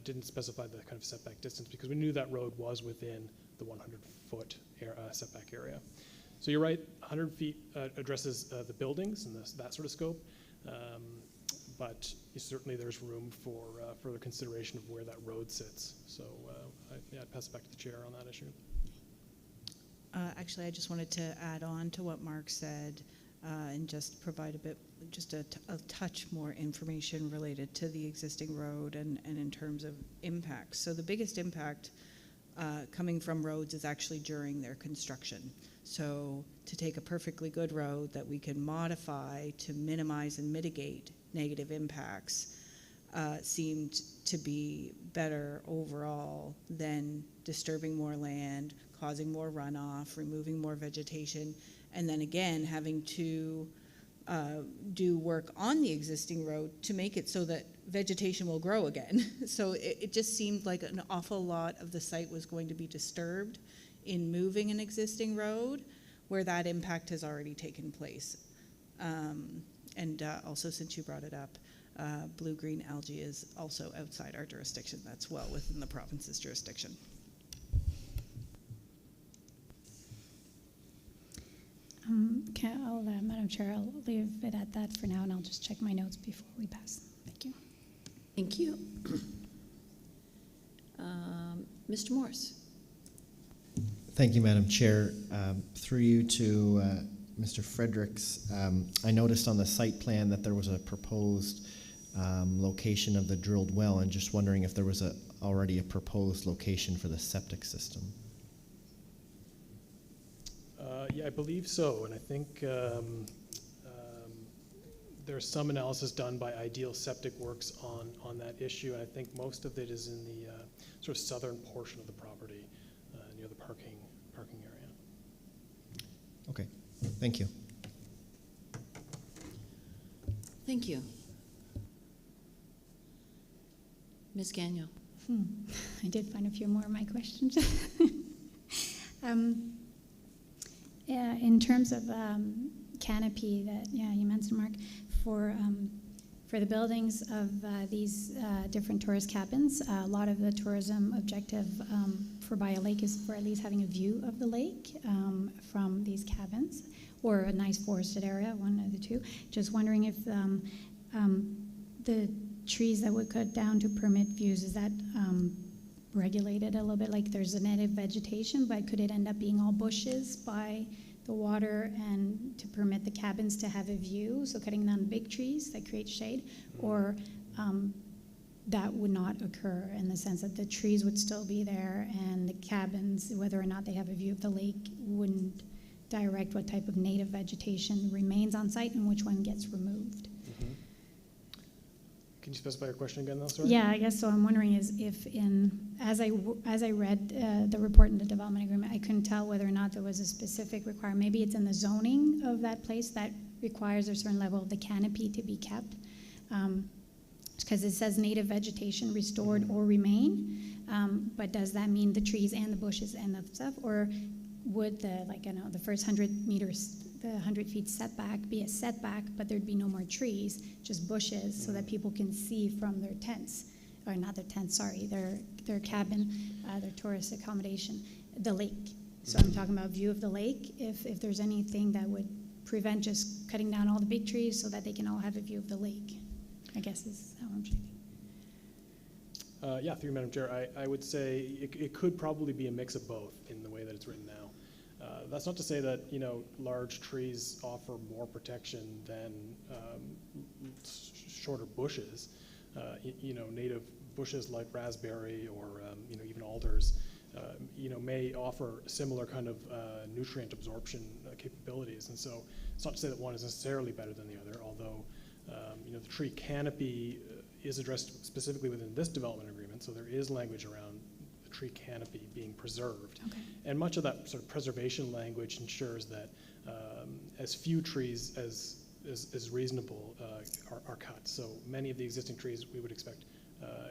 didn't specify the kind of setback distance because we knew that road was within the 100-foot setback area. So you're right, 100 feet addresses the buildings and that sort of scope, but certainly there's room for further consideration of where that road sits. So I'd pass it back to the chair on that issue. Actually, I just wanted to add on to what Mark said and just provide a touch more information related to the existing road and in terms of impacts. So the biggest impact coming from roads is actually during their construction. So to take a perfectly good road that we can modify to minimize and mitigate negative impacts seemed to be better overall than disturbing more land, causing more runoff, removing more vegetation, and then again having to do work on the existing road to make it so that vegetation will grow again. So it just seemed like an awful lot of the site was going to be disturbed in moving an existing road where that impact has already taken place. And also, since you brought it up, blue-green algae is also outside our jurisdiction. That's well within the province's jurisdiction. Madam Chair, I'll leave it at that for now, and I'll just check my notes before we pass. Thank you. Thank you. Mr. Morris. Thank you, Madam Chair. Through you to Mr. Fredericks, I noticed on the site plan that there was a proposed location of the drilled well, and just wondering if there was already a proposed location for the septic system. Yeah, I believe so, and I think there's some analysis done by Ideal Septic Works on that issue, and I think most of it is in the sort of southern portion of the property near the parking area. Okay, thank you. Thank you. Ms. Gagnon. I did find a few more of my questions. In terms of canopy that you mentioned, Mark, for the buildings of these different tourist cabins, a lot of the tourism objective for Bio Lake is for at least having a view of the lake from these cabins, or a nice forested area, one of the two. Just wondering if the trees that would cut down to permit views, is that regulated a little bit? Like there's a native vegetation, but could it end up being all bushes by the water and to permit the cabins to have a view? So cutting down big trees that create shade, or that would not occur in the sense that the trees would still be there and the cabins, whether or not they have a view of the lake, wouldn't direct what type of native vegetation remains on site and which one gets removed. Can you specify your question again, though, sorry? Yeah, I guess so. I'm wondering is if as I read the report in the development agreement, I couldn't tell whether or not there was a specific requirement. Maybe it's in the zoning of that place that requires a certain level of the canopy to be kept, because it says native vegetation restored or remain. But does that mean the trees and the bushes and the stuff, or would the first 100 meters, the 100 feet setback be a setback, but there'd be no more trees, just bushes, so that people can see from their tents, or not their tents, sorry, their cabin, their tourist accommodation, the lake. So I'm talking about view of the lake, if there's anything that would prevent just cutting down all the big trees so that they can all have a view of the lake, I guess is how I'm checking. Yeah, through you, Madam Chair, I would say it could probably be a mix of both in the way that it's written now. That's not to say that large trees offer more protection than shorter bushes. Native bushes like raspberry or even alders, may offer similar kind of nutrient absorption capabilities. And so it's not to say that one is necessarily better than the other, although the tree canopy is addressed specifically within this development agreement, so there is language around the tree canopy being preserved. Okay. And much of that sort of preservation language ensures that as few trees as is reasonable are cut. So many of the existing trees we would expect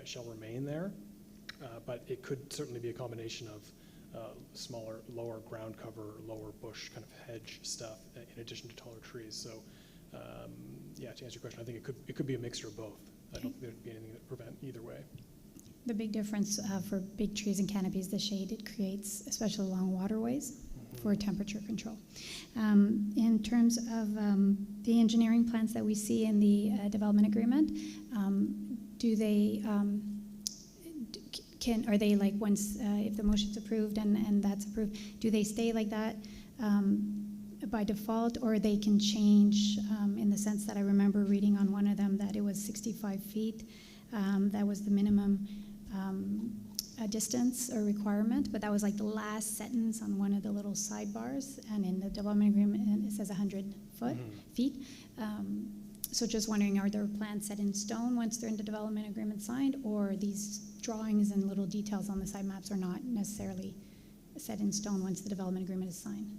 shall remain there, but it could certainly be a combination of smaller, lower ground cover, lower bush kind of hedge stuff in addition to taller trees. So yeah, to answer your question, I think it could be a mixture of both. I don't think there'd be anything that prevent either way. The big difference for big trees and canopies, the shade it creates, especially along waterways, for temperature control. In terms of the engineering plans that we see in the development agreement, do they are they like once if the motion's approved and that's approved, do they stay like that by default, or they can change in the sense that I remember reading on one of them that it was 65 feet, that was the minimum distance or requirement, but that was like the last sentence on one of the little sidebars, and in the development agreement it says 100 feet. So just wondering, are there plans set in stone once they're in the development agreement signed, or these drawings and little details on the side maps are not necessarily set in stone once the development agreement is signed?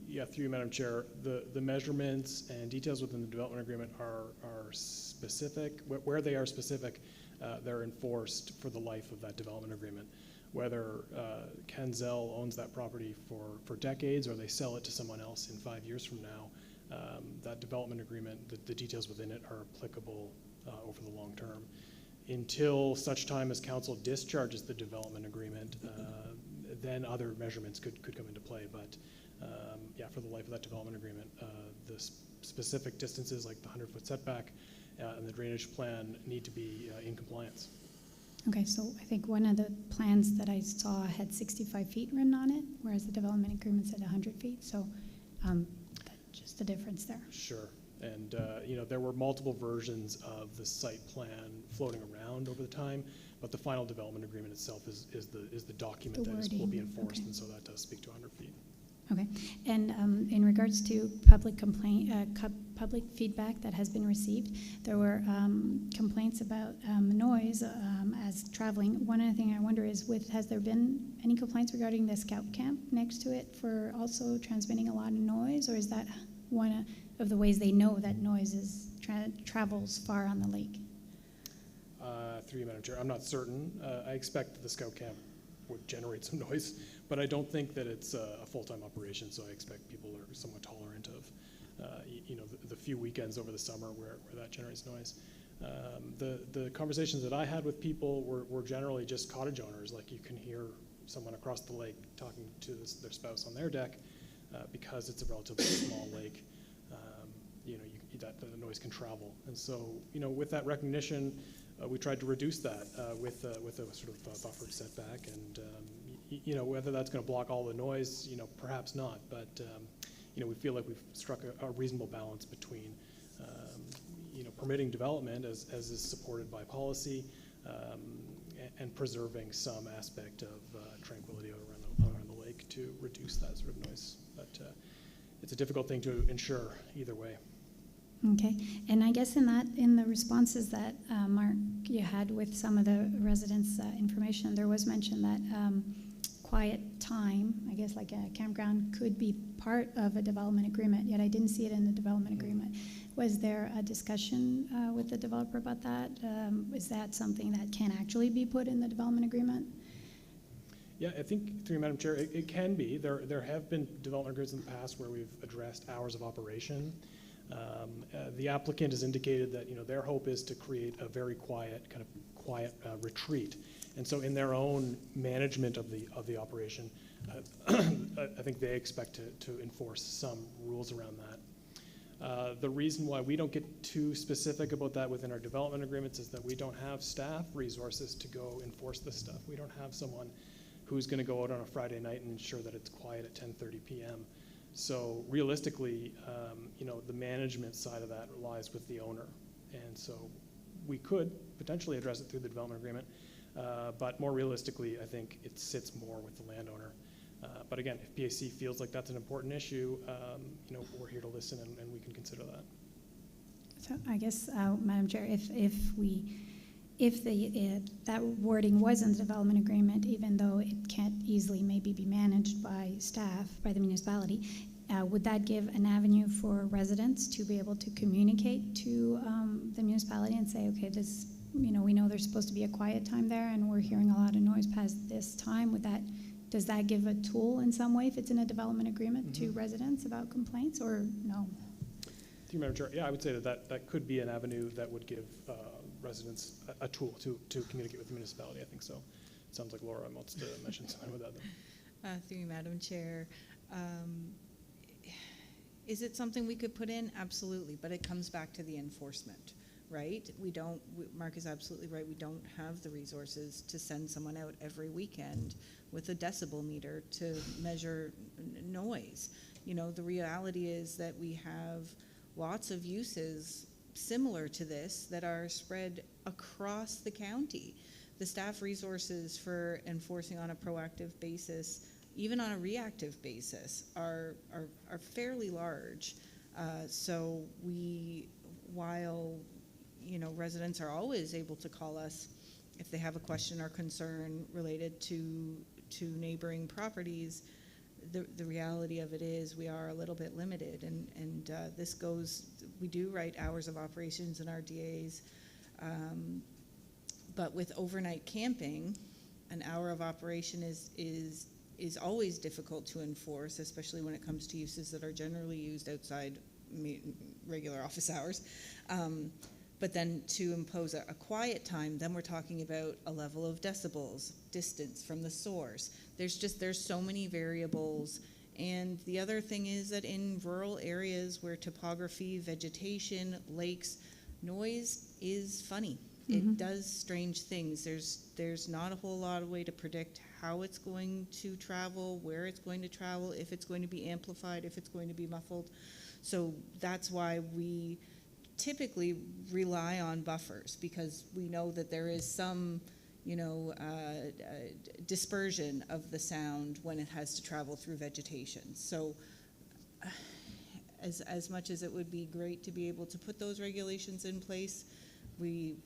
Yeah, through you, Madam Chair, the measurements and details within the development agreement are specific. Where they are specific, they're enforced for the life of that development agreement. Whether Kenzel owns that property for decades or they sell it to someone else in 5 years from now, that development agreement, the details within it are applicable over the long term. Until such time as council discharges the development agreement, then other measurements could come into play. But yeah, for the life of that development agreement, the specific distances like the 100-foot setback and the drainage plan need to be in compliance. Okay, so I think one of the plans that I saw had 65 feet written on it, whereas the development agreement said 100 feet. So just the difference there. Sure. And you know, there were multiple versions of the site plan floating around over the time, but the final development agreement itself is the document that will be enforced, okay. And so that does speak to 100 feet. Okay, and in regards to public public feedback that has been received, there were complaints about noise as traveling. One other thing I wonder is, has there been any complaints regarding the scout camp next to it for also transmitting a lot of noise, or is that one of the ways they know that noise travels far on the lake? Through you, Madam Chair, I'm not certain. I expect that the scout camp would generate some noise, but I don't think that it's a full-time operation, so I expect people are somewhat tolerant of you know, the few weekends over the summer where that generates noise. The conversations that I had with people were generally just cottage owners. Like, you can hear someone across the lake talking to their spouse on their deck because it's a relatively small lake. You know, that the noise can travel, and so, you know, with that recognition, we tried to reduce that with a sort of buffered setback, and you know, whether that's going to block all the noise, you know, perhaps not, but you know, we feel like we've struck a reasonable balance between you know, permitting development as is supported by policy, and preserving some aspect of tranquility around the lake to reduce that sort of noise. But it's a difficult thing to ensure either way. Okay, and I guess in the responses that Mark, you had with some of the residents' information, there was mention that quiet time, I guess like a campground, could be part of a development agreement, yet I didn't see it in the development agreement. Was there a discussion with the developer about that? Is that something that can actually be put in the development agreement? Yeah, I think, through you, Madam Chair, it can be. There have been development agreements in the past where we've addressed hours of operation. The applicant has indicated that, you know, their hope is to create a very quiet retreat, and so in their own management of the operation, I think they expect to enforce some rules around that. The reason why we don't get too specific about that within our development agreements is that we don't have staff resources to go enforce this stuff. We don't have someone who's going to go out on a Friday night and ensure that it's quiet at 10:30 p.m. So realistically, you know, the management side of that lies with the owner, and so we could potentially address it through the development agreement, but more realistically, I think it sits more with the landowner. But again, if PAC feels like that's an important issue, you know, we're here to listen, and we can consider that. So I guess, Madam Chair, if that wording was in the development agreement, even though it can't easily maybe be managed by staff, by the municipality, would that give an avenue for residents to be able to communicate to the municipality and say, okay, this, we know there's supposed to be a quiet time there and we're hearing a lot of noise past this time? Does that give a tool in some way if it's in a development agreement to residents about complaints, or no? Through you, Madam Chair, yeah, I would say that could be an avenue that would give residents a tool to communicate with the municipality. I think so. It sounds like Laura wants to mention something with that. Through you, Madam Chair. Is it something we could put in? Absolutely, but it comes back to the enforcement, right? Mark is absolutely right, we don't have the resources to send someone out every weekend with a decibel meter to measure noise. The reality is that we have lots of uses similar to this that are spread across the county. The staff resources for enforcing on a proactive basis, even on a reactive basis, are fairly large. So while residents are always able to call us if they have a question or concern related to neighboring properties, the reality of it is we are a little bit limited, and we do write hours of operations in our DAs, but with overnight camping, an hour of operation is always difficult to enforce, especially when it comes to uses that are generally used outside regular office hours. But then to impose a quiet time, then we're talking about a level of decibels, distance from the source. There's so many variables. And the other thing is that in rural areas where topography, vegetation, lakes, noise is funny. It does strange things. There's not a whole lot of way to predict how it's going to travel, where it's going to travel, if it's going to be amplified, if it's going to be muffled. So that's why we typically rely on buffers, because we know that there is some dispersion of the sound when it has to travel through vegetation. So as much as it would be great to be able to put those regulations in place, we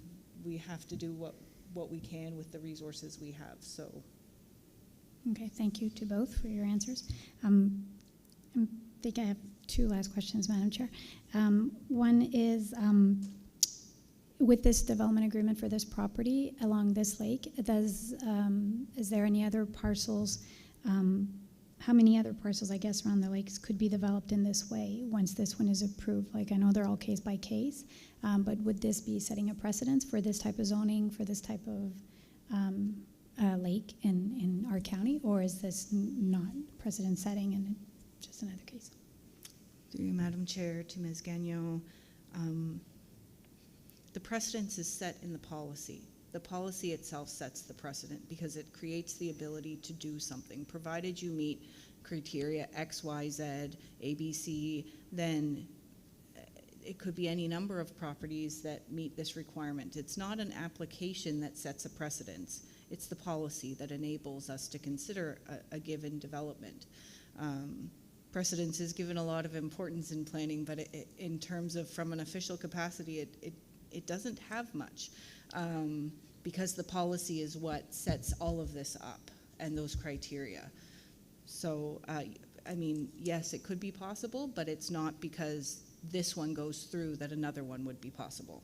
have to do what we can with the resources we have. So Okay, thank you to both for your answers. I think I have two last questions, Madam Chair. One is, with this development agreement for this property along this lake, is there any other parcels, how many other parcels, I guess, around the lakes could be developed in this way once this one is approved? Like, I know they're all case by case, but would this be setting a precedence for this type of zoning, for this type of lake in our county, or is this not precedent setting and just another case? Through you, Madam Chair, to Ms. Gagnon, the precedence is set in the policy. The policy itself sets the precedent because it creates the ability to do something. Provided you meet criteria X, Y, Z, A, B, C, then it could be any number of properties that meet this requirement. It's not an application that sets a precedence. It's the policy that enables us to consider a given development. Precedence is given a lot of importance in planning, but in terms of from an official capacity, it doesn't have much, because the policy is what sets all of this up and those criteria. So, I mean, yes, it could be possible, but it's not because this one goes through that another one would be possible.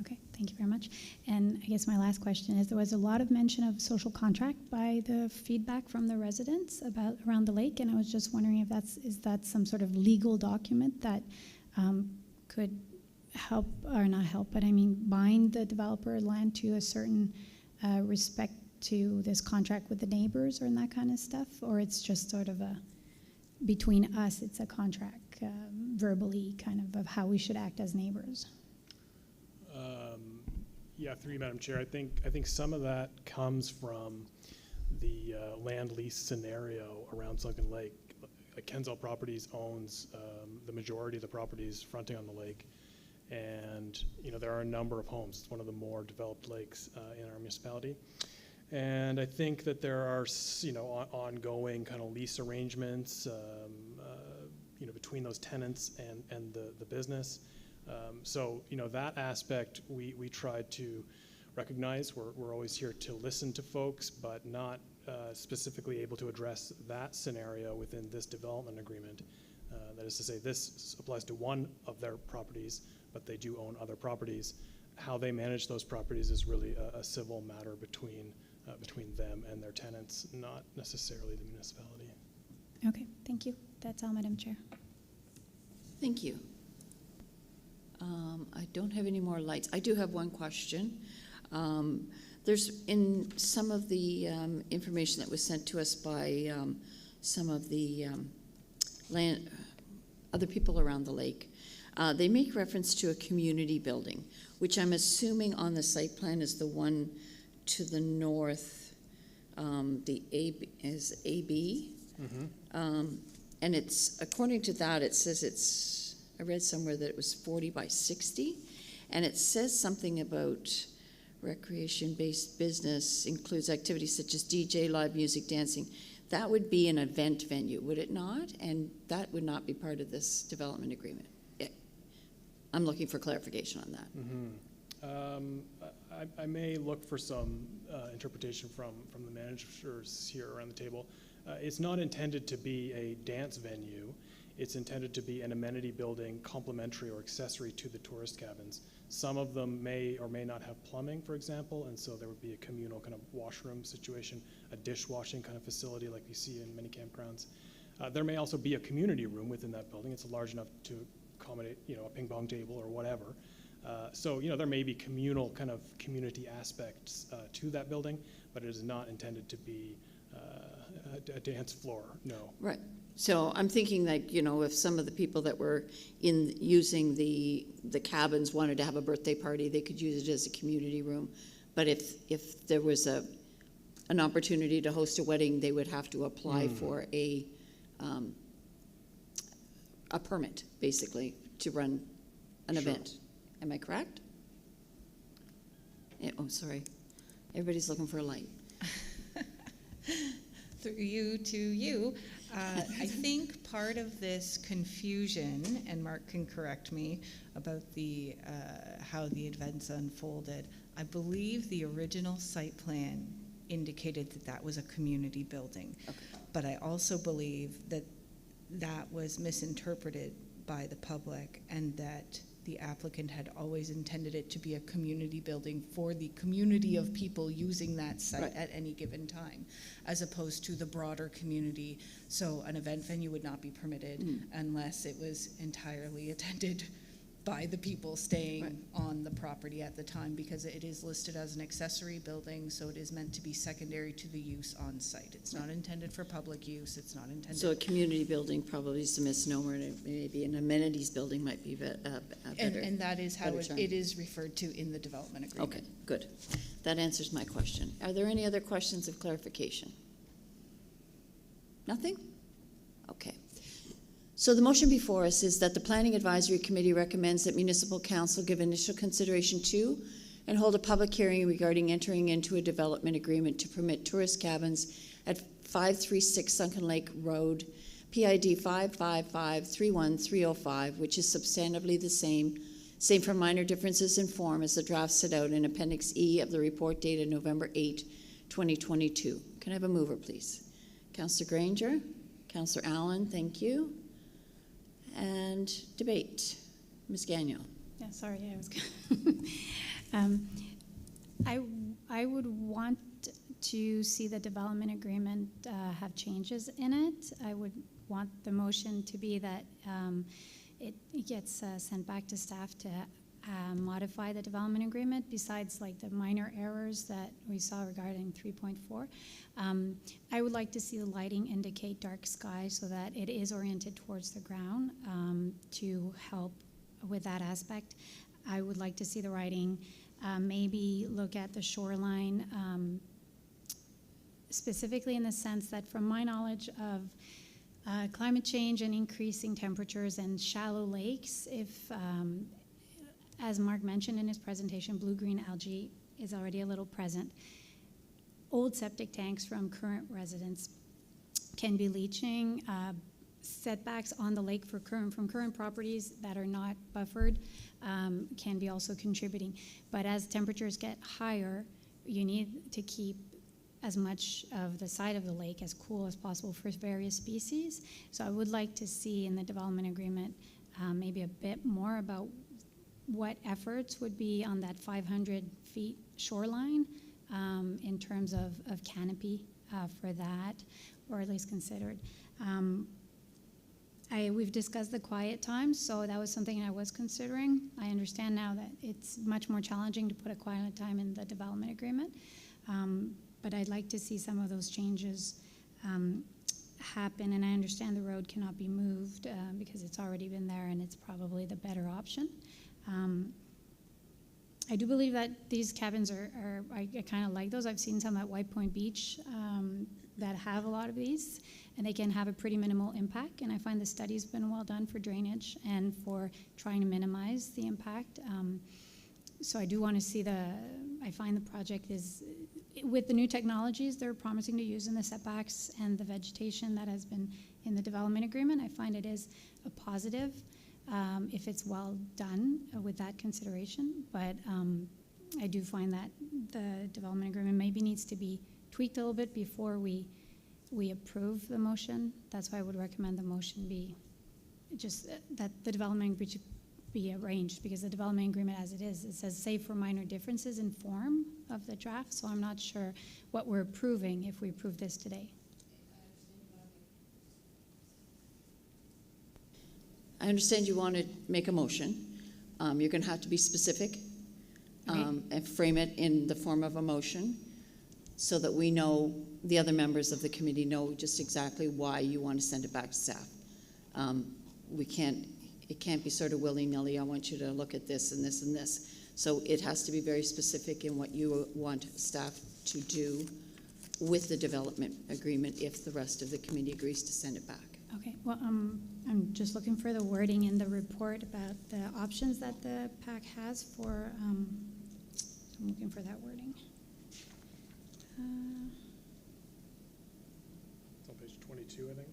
Okay, thank you very much. And I guess my last question is, there was a lot of mention of social contract by the feedback from the residents around the lake, and I was just wondering if is that some sort of legal document that could help, or not help, but I mean bind the developer land to a certain respect to this contract with the neighbors or that kind of stuff, or it's just sort of between us, it's a contract verbally kind of how we should act as neighbors. Yeah, through you, Madam Chair. I think some of that comes from the land lease scenario around Sunken Lake. Kensal Properties owns the majority of the properties fronting on the lake, and there are a number of homes. It's one of the more developed lakes in our municipality, and I think that there are ongoing kind of lease arrangements between those tenants and the business. So that aspect we tried to recognize. We're always here to listen to folks, but not specifically able to address that scenario within this development agreement. That is to say, this applies to one of their properties, but they do own other properties. How they manage those properties is really a civil matter between them and their tenants, not necessarily the municipality. Okay, thank you. That's all, Madam Chair. Thank you. I don't have any more lights. I do have one question. There's in some of the information that was sent to us by some of the other people around the lake, they make reference to a community building, which I'm assuming on the site plan is the one to the north, the AB is AB. Mm-hmm. And it's, according to that, it says it's, I read somewhere that it was 40 by 60, and it says something about recreation-based business includes activities such as DJ, live music, dancing. That would be an event venue, would it not? And that would not be part of this development agreement. I'm looking for clarification on that. Mm-hmm. I may look for some interpretation from the managers here around the table. It's not intended to be a dance venue. It's intended to be an amenity building complementary or accessory to the tourist cabins. Some of them may or may not have plumbing, for example, and so there would be a communal kind of washroom situation, a dishwashing kind of facility like you see in many campgrounds. There may also be a community room within that building. It's large enough to accommodate, a ping pong table or whatever. So, there may be communal kind of community aspects to that building, but it is not intended to be a dance floor, no. Right. So I'm thinking like, if some of the people that were in using the cabins wanted to have a birthday party, they could use it as a community room. But if there was an opportunity to host a wedding, they would have to apply for a permit, basically, to run an event. Am I correct? Oh, sorry. Everybody's looking for a light. Through you to you. I think part of this confusion, and Mark can correct me about the how the events unfolded, I believe the original site plan indicated that was a community building. Okay. But I also believe that that was misinterpreted by the public and that the applicant had always intended it to be a community building for the community of people using that site Right. at any given time, as opposed to the broader community. So an event venue would not be permitted unless it was entirely attended by the people staying Right. on the property at the time, because it is listed as an accessory building, so it is meant to be secondary to the use on site. It's not intended for public use. It's not intended. So a community building probably is a misnomer, and maybe an amenities building might be better. And that is how better it term. is referred to in the development agreement. Okay, good. That answers my question. Are there any other questions of clarification? Nothing? Okay. So the motion before us is that the Planning Advisory Committee recommends that Municipal Council give initial consideration to and hold a public hearing regarding entering into a development agreement to permit tourist cabins at 536 Sunken Lake Road, PID 555-31305, which is substantively the same for minor differences in form as the draft set out in Appendix E of the report dated November 8, 2022. Can I have a mover, please? Councillor Granger, Councillor Allen, thank you. And debate. Ms. Gagnon. Yeah, sorry, I was. I would want to see the development agreement have changes in it. I would want the motion to be that it gets sent back to staff to modify the development agreement, besides like the minor errors that we saw regarding 3.4. I would like to see the lighting indicate dark sky so that it is oriented towards the ground to help with that aspect. I would like to see the writing maybe look at the shoreline specifically in the sense that from my knowledge of climate change and increasing temperatures and shallow lakes, if as Mark mentioned in his presentation, blue-green algae is already a little present. Old septic tanks from current residents can be leaching. Setbacks on the lake from current properties that are not buffered can be also contributing. But as temperatures get higher, you need to keep as much of the side of the lake as cool as possible for various species. So I would like to see in the development agreement maybe a bit more about what efforts would be on that 500 feet shoreline in terms of canopy for that, or at least considered. We've discussed the quiet time, so that was something I was considering. I understand now that it's much more challenging to put a quiet time in the development agreement, but I'd like to see some of those changes happen, and I understand the road cannot be moved because it's already been there and it's probably the better option. I do believe that these cabins I kind of like those. I've seen some at White Point Beach that have a lot of these, and they can have a pretty minimal impact, and I find the study's been well done for drainage and for trying to minimize the impact. So I do want to see I find the project is, with the new technologies they're promising to use in the setbacks and the vegetation that has been in the development agreement, I find it is a positive if it's well done with that consideration. But I do find that the development agreement maybe needs to be tweaked a little bit before we approve the motion. That's why I would recommend the motion be just that the development agreement should be arranged, because the development agreement as it says save for minor differences in form of the draft, so I'm not sure what we're approving if we approve this today. I understand you want to make a motion. You're going to have to be specific and frame it in the form of a motion so that we know, the other members of the committee know just exactly why you want to send it back to staff. It can't be sort of willy-nilly, I want you to look at this and this and this. So it has to be very specific in what you want staff to do with the development agreement if the rest of the committee agrees to send it back. Okay, well, I'm just looking for the wording in the report about the options that the PAC has for, I'm looking for that wording. It's on page 22, I think.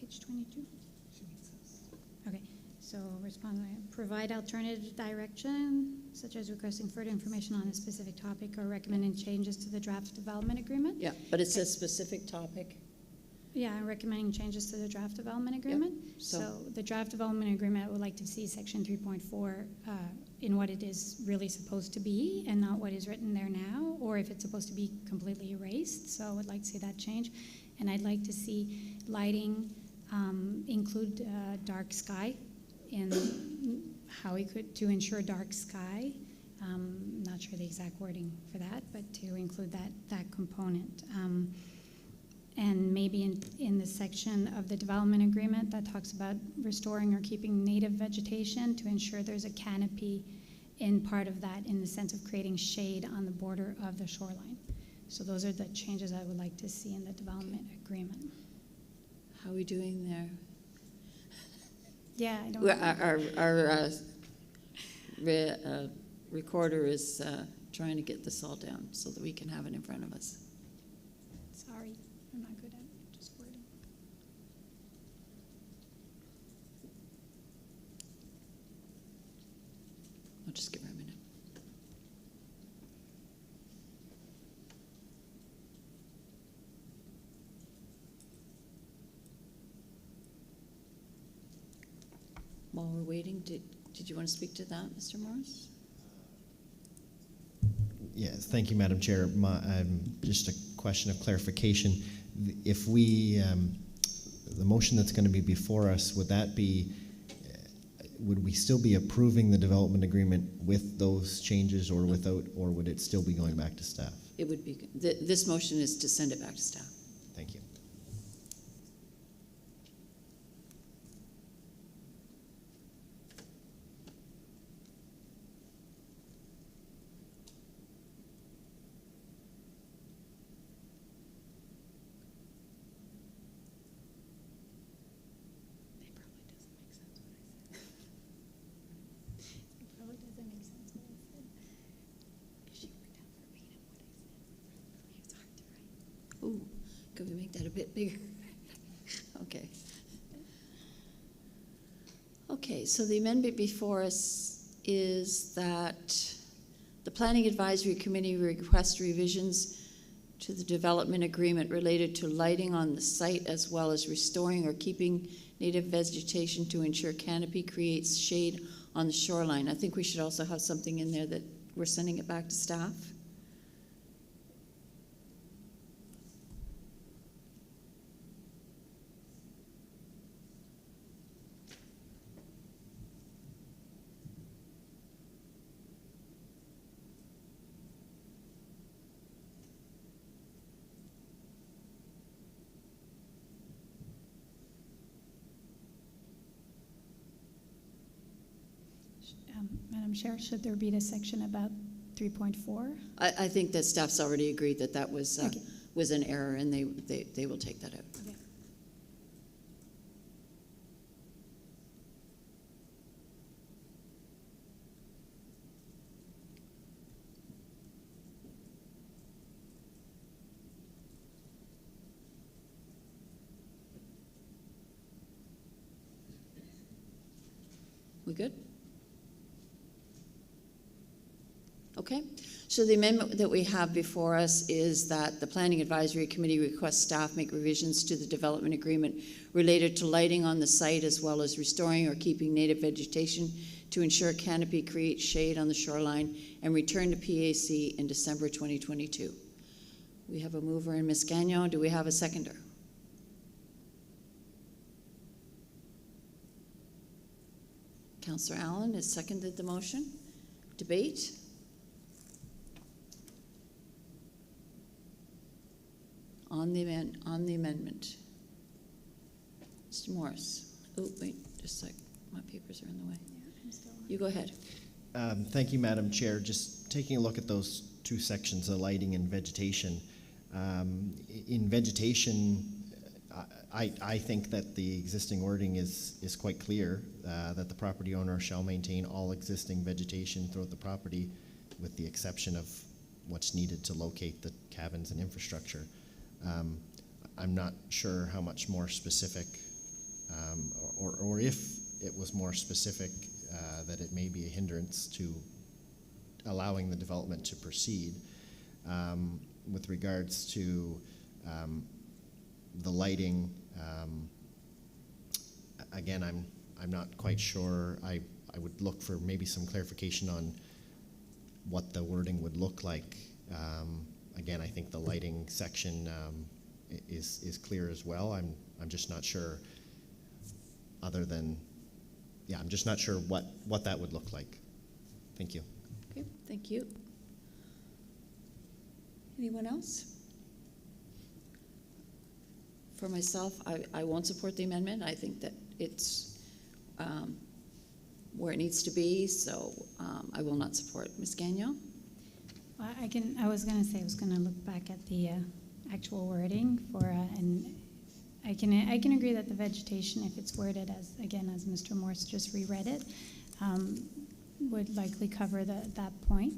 Page 22? Okay, so provide alternative direction, such as requesting further information on a specific topic or recommending changes to the draft development agreement. Yeah, but it says specific topic. Yeah, recommending changes to the draft development agreement. Yep. So the draft development agreement, I would like to see section 3.4 in what it is really supposed to be and not what is written there now, or if it's supposed to be completely erased. So I would like to see that change. And I'd like to see lighting include dark sky in how we could, to ensure dark sky. Not sure the exact wording for that, but to include that component. And maybe in the section of the development agreement that talks about restoring or keeping native vegetation, to ensure there's a canopy in part of that, in the sense of creating shade on the border of the shoreline. So those are the changes I would like to see in the development agreement. How are we doing there? Yeah, I don't Our recorder is trying to get this all down so that we can have it in front of us. Sorry, I'm not good at just wording. I'll just give her a minute. While we're waiting, did you want to speak to that, Mr. Morris? Yes, thank you, Madam Chair. Just a question of clarification. If we, the motion that's going to be before us, would we still be approving the development agreement with those changes or without, or would it still be going back to staff? It would be, this motion is to send it back to staff. Thank you. Ooh, could we make that a bit bigger? Okay. Okay, so the amendment before us is that the Planning Advisory Committee requests revisions to the development agreement related to lighting on the site as well as restoring or keeping native vegetation to ensure canopy creates shade on the shoreline. I think we should also have something in there that we're sending it back to staff. Madam Chair, should there be a section about 3.4? I think that staff's already agreed that that was, Okay. was an error, and they will take that out. Okay. We good? Okay, so the amendment that we have before us is that the Planning Advisory Committee requests staff make revisions to the development agreement related to lighting on the site as well as restoring or keeping native vegetation to ensure canopy creates shade on the shoreline and return to PAC in December 2022. We have a mover in Ms. Gagnon. Do we have a seconder? Councillor Allen has seconded the motion. Debate? On the amendment. Mr. Morris. Oh, wait, just a sec. My papers are in the way. You go ahead. Thank you, Madam Chair. Just taking a look at those two sections, the lighting and vegetation. In vegetation, I think that the existing wording is quite clear, that the property owner shall maintain all existing vegetation throughout the property with the exception of what's needed to locate the cabins and infrastructure. I'm not sure how much more specific, or if it was more specific, that it may be a hindrance to allowing the development to proceed. With regards to the lighting, again, I'm not quite sure. I would look for maybe some clarification on what the wording would look like. Again, I think the lighting section is clear as well. I'm just not sure. Other than, yeah, I'm just not sure what that would look like. Thank you. Okay, thank you. Anyone else? For myself, I won't support the amendment. I think that it's where it needs to be, so I will not support. Ms. Gagnon? Well, I was going to say I was going to look back at the actual wording for, and I can agree that the vegetation, if it's worded as, again, as Mr. Morse just reread it, would likely cover that point.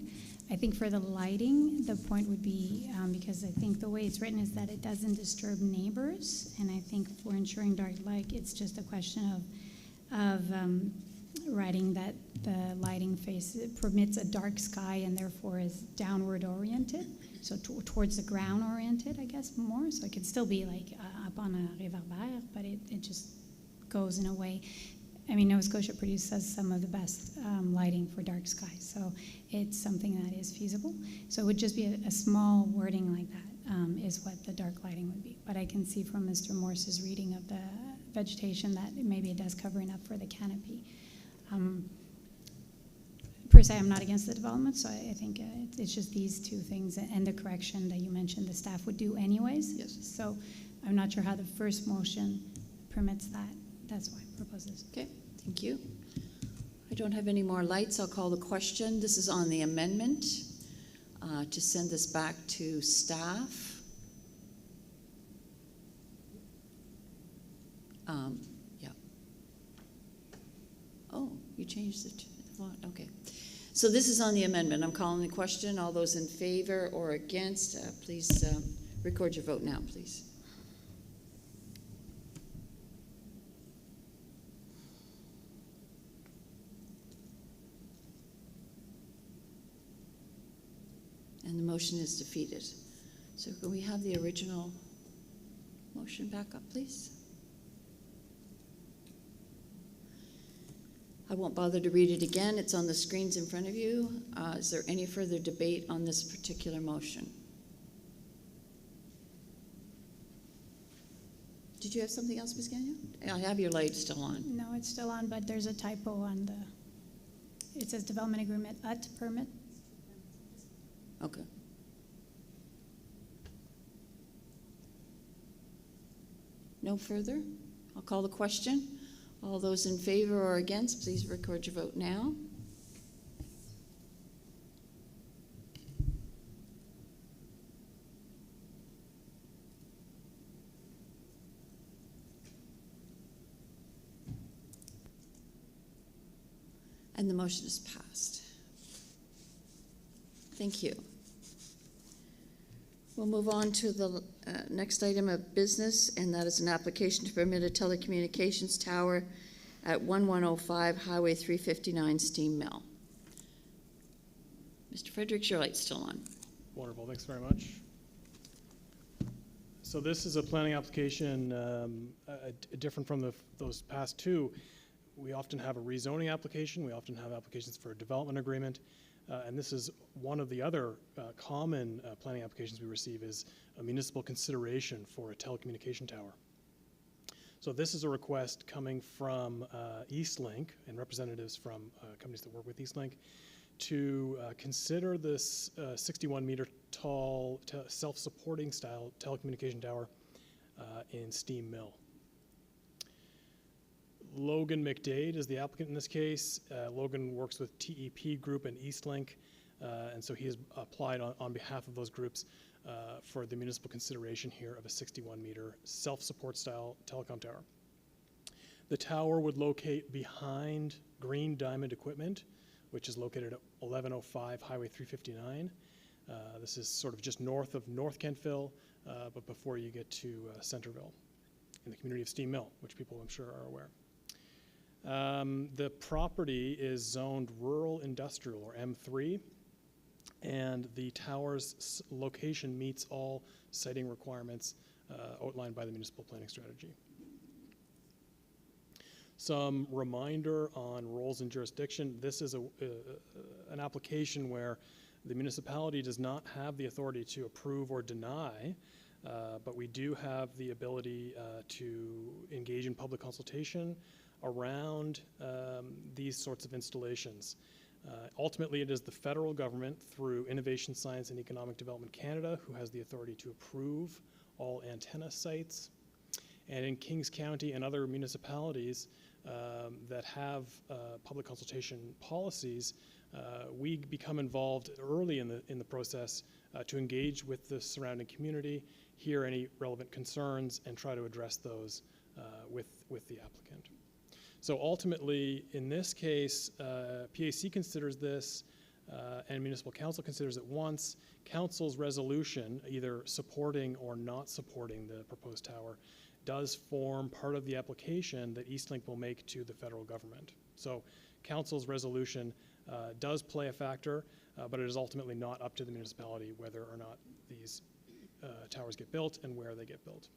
I think for the lighting, the point would be, because I think the way it's written is that it doesn't disturb neighbors, and I think for ensuring dark light, it's just a question of writing that the lighting face permits a dark sky and therefore is downward oriented, so towards the ground oriented, I guess, more. So it could still be like up on a réverbère, but it just goes in a way. I mean, Nova Scotia produces some of the best lighting for dark skies, so it's something that is feasible. So it would just be a small wording like that is what the dark lighting would be. But I can see from Mr. Morse's reading of the vegetation that maybe it does cover enough for the canopy. Per se, I'm not against the development, so I think it's just these two things and the correction that you mentioned the staff would do anyways. Yes. So I'm not sure how the first motion permits that. That's why I propose this. Okay, thank you. I don't have any more lights. I'll call the question. This is on the amendment to send this back to staff. Yeah. Oh, you changed the font. Okay. So this is on the amendment. I'm calling the question. All those in favor or against, please record your vote now, please. And the motion is defeated. So can we have the original motion back up, please? I won't bother to read it again. It's on the screens in front of you. Is there any further debate on this particular motion? Did you have something else, Ms. Gagnon? I have your light still on. No, it's still on, but there's a typo on the, it says development agreement at permit. Okay. No further? I'll call the question. All those in favor or against, please record your vote now. And the motion is passed. Thank you. We'll move on to the next item of business, and that is an application to permit a telecommunications tower at 1105 Highway 359 Steam Mill. Mr. Fredericks, your light's still on. Wonderful, thanks very much. So this is a planning application different from those past two. We often have a rezoning application. We often have applications for a development agreement. And this is one of the other common planning applications we receive is a municipal consideration for a telecommunication tower. So this is a request coming from Eastlink and representatives from companies that work with Eastlink to consider this 61-meter tall self-supporting style telecommunication tower in Steam Mill. Logan McDade is the applicant in this case. Logan works with TEP Group and Eastlink, and so he has applied on behalf of those groups for the municipal consideration here of a 61-meter self-support style telecom tower. The tower would locate behind Green Diamond Equipment, which is located at 1105 Highway 359. This is sort of just north of North Kentville, but before you get to Centerville in the community of Steam Mill, which people I'm sure are aware. The property is zoned rural industrial, or M3, and the tower's location meets all siting requirements outlined by the municipal planning strategy. Some reminder on roles and jurisdiction. This is an application where the municipality does not have the authority to approve or deny, but we do have the ability to engage in public consultation around these sorts of installations. Ultimately, it is the federal government through Innovation, Science and Economic Development Canada who has the authority to approve all antenna sites. And in Kings County and other municipalities that have public consultation policies, we become involved early in the process to engage with the surrounding community, hear any relevant concerns, and try to address those with the applicant. So ultimately, in this case, PAC considers this and Municipal Council considers it once. Council's resolution, either supporting or not supporting the proposed tower, does form part of the application that Eastlink will make to the federal government. So Council's resolution does play a factor, but it is ultimately not up to the municipality whether or not these towers get built and where they get built.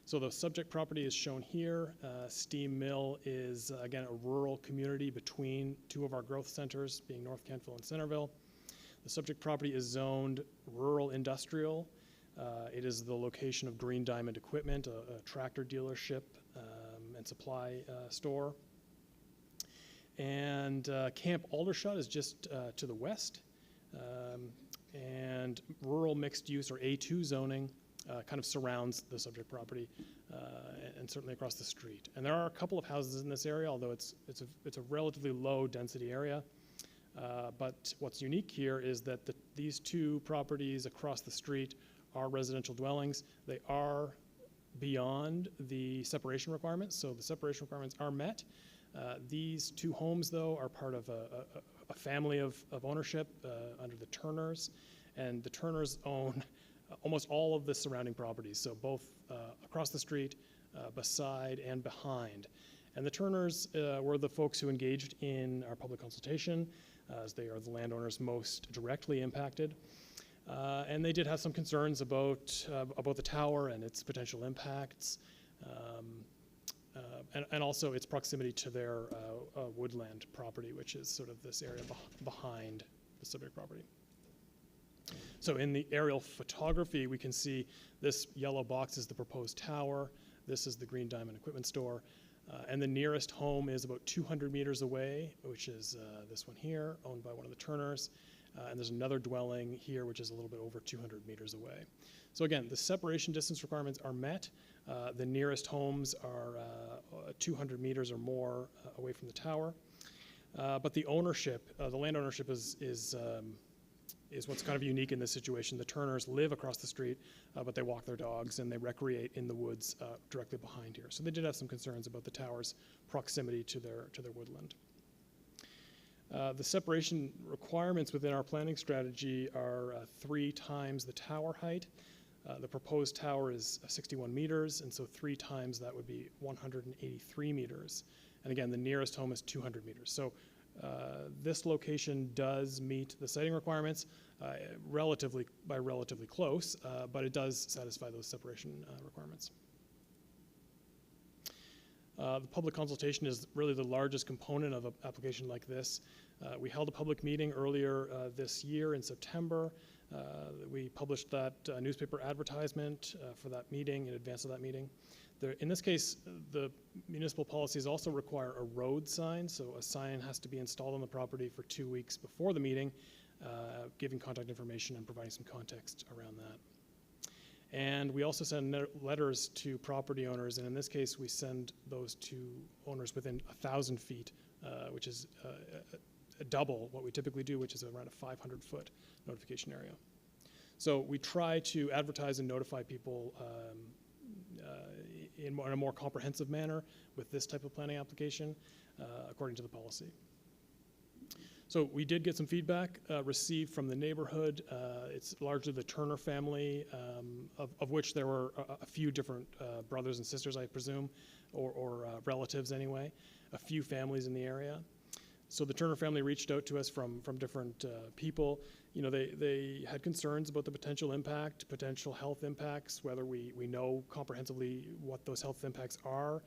So the subject property is shown here. Steam Mill is, again, a rural community between two of our growth centers, being North Kentville and Centerville. The subject property is zoned rural industrial. It is the location of Green Diamond Equipment, a tractor dealership and supply store. And Camp Aldershot is just to the west. And rural mixed use, or A2 zoning, kind of surrounds the subject property and certainly across the street. And there are a couple of houses in this area, although it's a relatively low density area. But what's unique here is that these two properties across the street are residential dwellings. They are beyond the separation requirements, so the separation requirements are met. These two homes, though, are part of a family of ownership under the Turners, and the Turners own almost all of the surrounding properties, so both across the street, beside, and behind. And the Turners were the folks who engaged in our public consultation, as they are the landowners most directly impacted. And they did have some concerns about the tower and its potential impacts, and also its proximity to their woodland property, which is sort of this area behind the subject property. So in the aerial photography, we can see this yellow box is the proposed tower. This is the Green Diamond Equipment Store. And the nearest home is about 200 meters away, which is this one here, owned by one of the Turners. And there's another dwelling here, which is a little bit over 200 meters away. So again, the separation distance requirements are met. The nearest homes are 200 meters or more away from the tower. But the ownership, the land ownership is what's kind of unique in this situation. The Turners live across the street, but they walk their dogs and they recreate in the woods directly behind here. So they did have some concerns about the tower's proximity to their woodland. The separation requirements within our planning strategy are 3 times the tower height. The proposed tower is 61 meters, and so 3 times that would be 183 meters. And again, the nearest home is 200 meters. So this location does meet the siting requirements relatively close, but it does satisfy those separation requirements. The public consultation is really the largest component of an application like this. We held a public meeting earlier this year in September. We published that newspaper advertisement for that meeting, in advance of that meeting. In this case, the municipal policies also require a road sign, so a sign has to be installed on the property for 2 weeks before the meeting, giving contact information and providing some context around that. And we also send letters to property owners, and in this case, we send those to owners within 1,000 feet, which is double what we typically do, which is around a 500-foot notification area. So we try to advertise and notify people in a more comprehensive manner with this type of planning application, according to the policy. So we did get some feedback received from the neighborhood. It's largely the Turner family, of which there were a few different brothers and sisters, I presume, or relatives anyway, a few families in the area. So the Turner family reached out to us from different people. You know, they had concerns about the potential impact, potential health impacts, whether we know comprehensively what those health impacts are.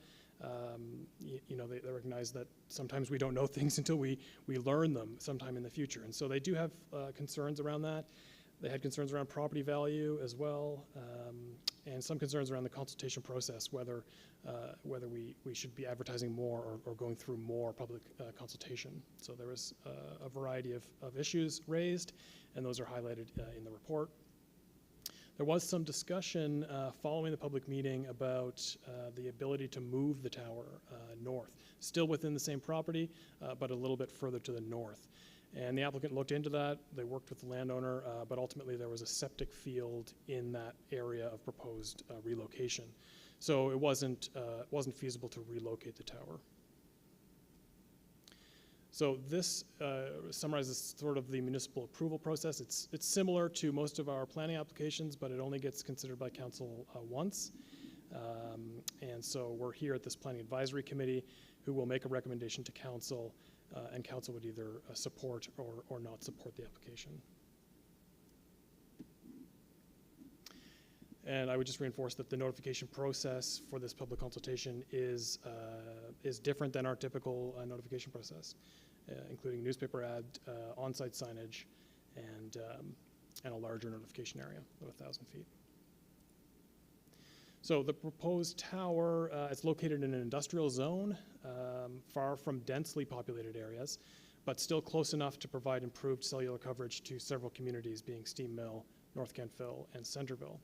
You know, they recognize that sometimes we don't know things until we learn them sometime in the future. And so they do have concerns around that. They had concerns around property value as well, and some concerns around the consultation process, whether we should be advertising more or going through more public consultation. So there was a variety of issues raised, and those are highlighted in the report. There was some discussion following the public meeting about the ability to move the tower north, still within the same property, but a little bit further to the north. And the applicant looked into that. They worked with the landowner, but ultimately there was a septic field in that area of proposed relocation. So it wasn't feasible to relocate the tower. So this summarizes sort of the municipal approval process. It's similar to most of our planning applications, but it only gets considered by council once. And so we're here at this planning advisory committee who will make a recommendation to council, and council would either support or not support the application. And I would just reinforce that the notification process for this public consultation is different than our typical notification process, including newspaper ad, on-site signage, and a larger notification area of 1,000 feet. So the proposed tower is located in an industrial zone, far from densely populated areas, but still close enough to provide improved cellular coverage to several communities, being Steam Mill, North Kentville, and Centerville.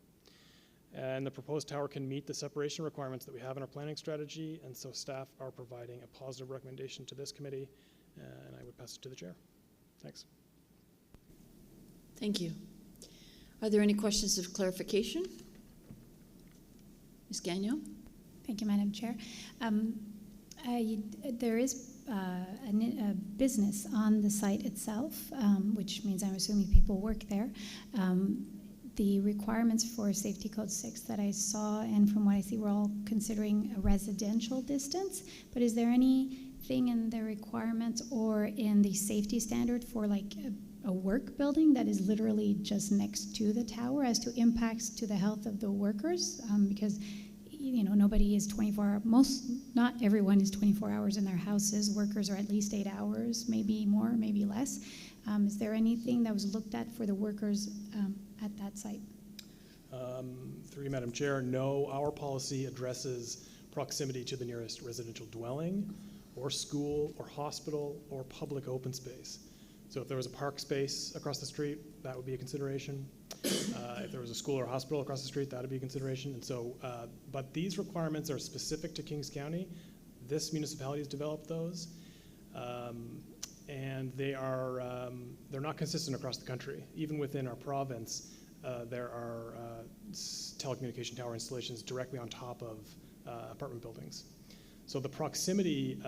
And the proposed tower can meet the separation requirements that we have in our planning strategy, and so staff are providing a positive recommendation to this committee, and I would pass it to the chair. Thanks. Thank you. Are there any questions of clarification? Ms. Gagnon? Thank you, Madam Chair. There is a business on the site itself, which means I'm assuming people work there. The requirements for Safety Code 6 that I saw, and from what I see, we're all considering a residential distance, but is there anything in the requirements or in the safety standard for like a work building that is literally just next to the tower as to impacts to the health of the workers, because nobody is 24 hours, not everyone is 24 hours in their houses. Workers are at least 8 hours, maybe more, maybe less. Is there anything that was looked at for the workers at that site? Through you, Madam Chair, no, our policy addresses proximity to the nearest residential dwelling or school or hospital or public open space. So if there was a park space across the street, that would be a consideration. If there was a school or hospital across the street, that would be a consideration. And so, but these requirements are specific to Kings County. This municipality has developed those. And they are, they're not consistent across the country. Even within our province, there are telecommunication tower installations directly on top of apartment buildings. So the proximity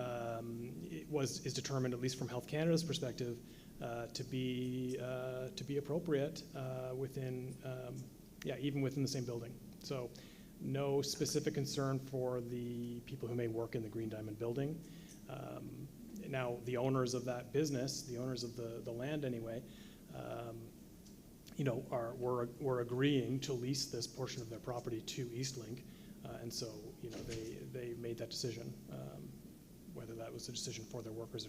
is determined, at least from Health Canada's perspective, to be appropriate within, even within the same building. So no specific concern for the people who may work in the Green Diamond building. Now, the owners of that business, the owners of the land anyway, were agreeing to lease this portion of their property to Eastlink, and so they made that decision, whether that was a decision for their workers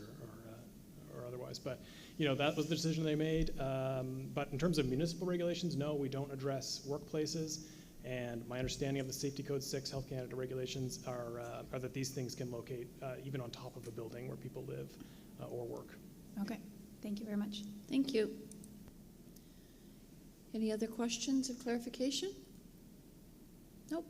or otherwise. But that was the decision they made. But in terms of municipal regulations, no, we don't address workplaces. And my understanding of the Safety Code 6 Health Canada regulations are that these things can locate even on top of a building where people live or work. Okay, thank you very much. Thank you. Any other questions of clarification? Nope.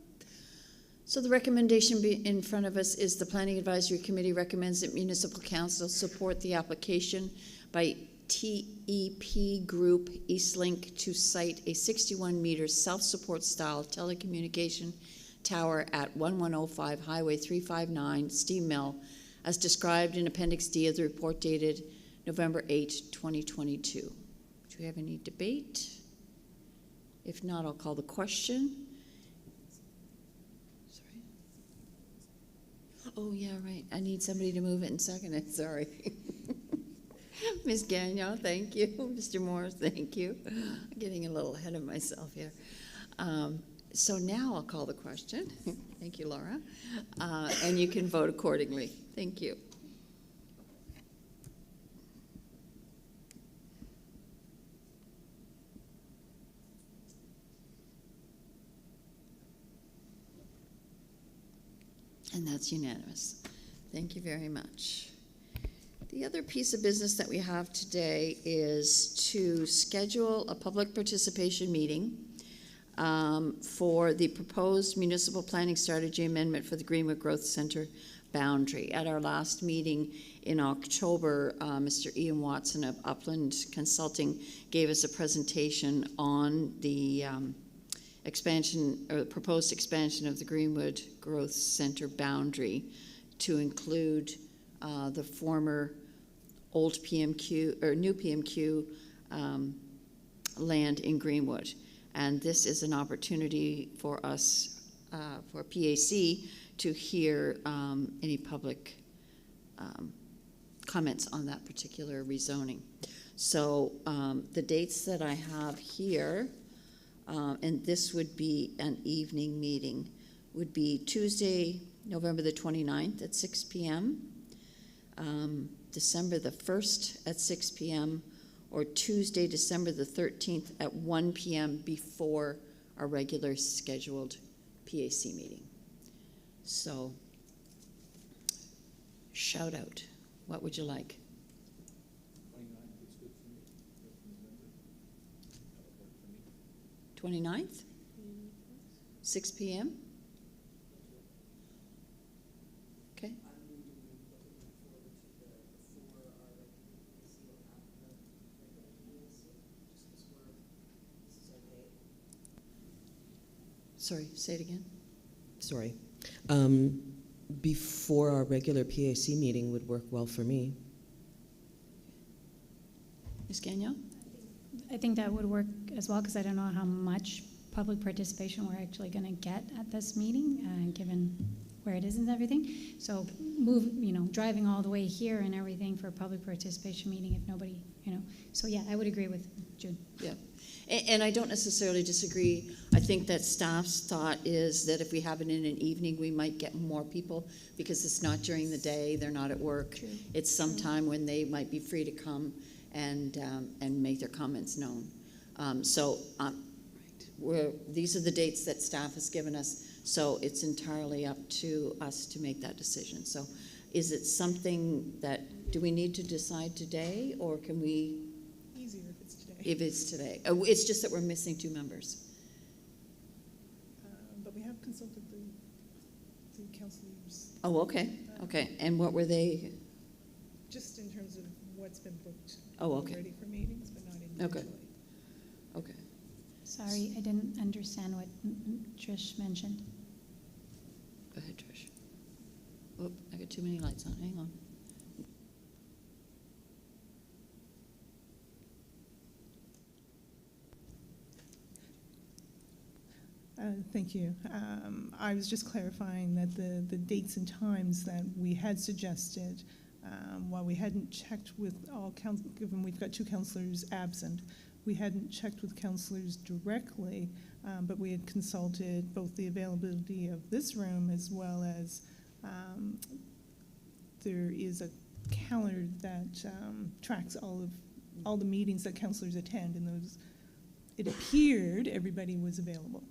So the recommendation in front of us is the Planning Advisory Committee recommends that Municipal Council support the application by TEP Group Eastlink to site a 61-meter self-support style telecommunication tower at 1105 Highway 359 Steam Mill, as described in Appendix D of the report dated November 8, 2022. Do we have any debate? If not, I'll call the question. Sorry. Oh, yeah, right. I need somebody to move it and second it. Sorry. Ms. Gagnon, thank you. Mr. Morris, thank you. I'm getting a little ahead of myself here. So now I'll call the question. Thank you, Laura. And you can vote accordingly. Thank you. And that's unanimous. Thank you very much. The other piece of business that we have today is to schedule a public participation meeting for the proposed municipal planning strategy amendment for the Greenwood Growth Center boundary. At our last meeting in October, Mr. Ian Watson of Upland Consulting gave us a presentation on the expansion or the proposed expansion of the Greenwood Growth Center boundary to include the former old PMQ or new PMQ land in Greenwood. And this is an opportunity for us, for PAC, to hear any public comments on that particular rezoning. So the dates that I have here, and this would be an evening meeting, would be Tuesday, November the 29th at 6 p.m., December the 1st at 6 p.m., or Tuesday, December the 13th at 1 p.m. before our regular scheduled PAC meeting. So, shout out. What would you like? 29th? 6 p.m.? Okay. Sorry, say it again. Sorry. Before our regular PAC meeting would work well for me. Ms. Gagnon? I think that would work as well, because I don't know how much public participation we're actually going to get at this meeting, given where it is and everything. So driving all the way here and everything for a public participation meeting, if nobody you know. So yeah, I would agree with June. Yeah. And I don't necessarily disagree. I think that staff's thought is that if we have it in an evening, we might get more people because it's not during the day, they're not at work. True. It's sometime when they might be free to come and make their comments known. These are the dates that staff has given us, so it's entirely up to us to make that decision. So is it something that, do we need to decide today, or can we? Easier if it's today. If it's today. It's just that we're missing 2 members. But we have consulted the councillors, Oh, okay, okay. And what were they? just in terms of what's been booked Oh, okay. already for meetings, but not individually. Okay. Sorry, I didn't understand what Trish mentioned. Go ahead, Trish. Oh, I got too many lights on. Hang on. Thank you. I was just clarifying that the dates and times that we had suggested, while we hadn't checked with all council, given we've got 2 councillors absent, we hadn't checked with councillors directly, but we had consulted both the availability of this room as well as there is a calendar that tracks all the meetings that councillors attend, and those, it appeared everybody was available.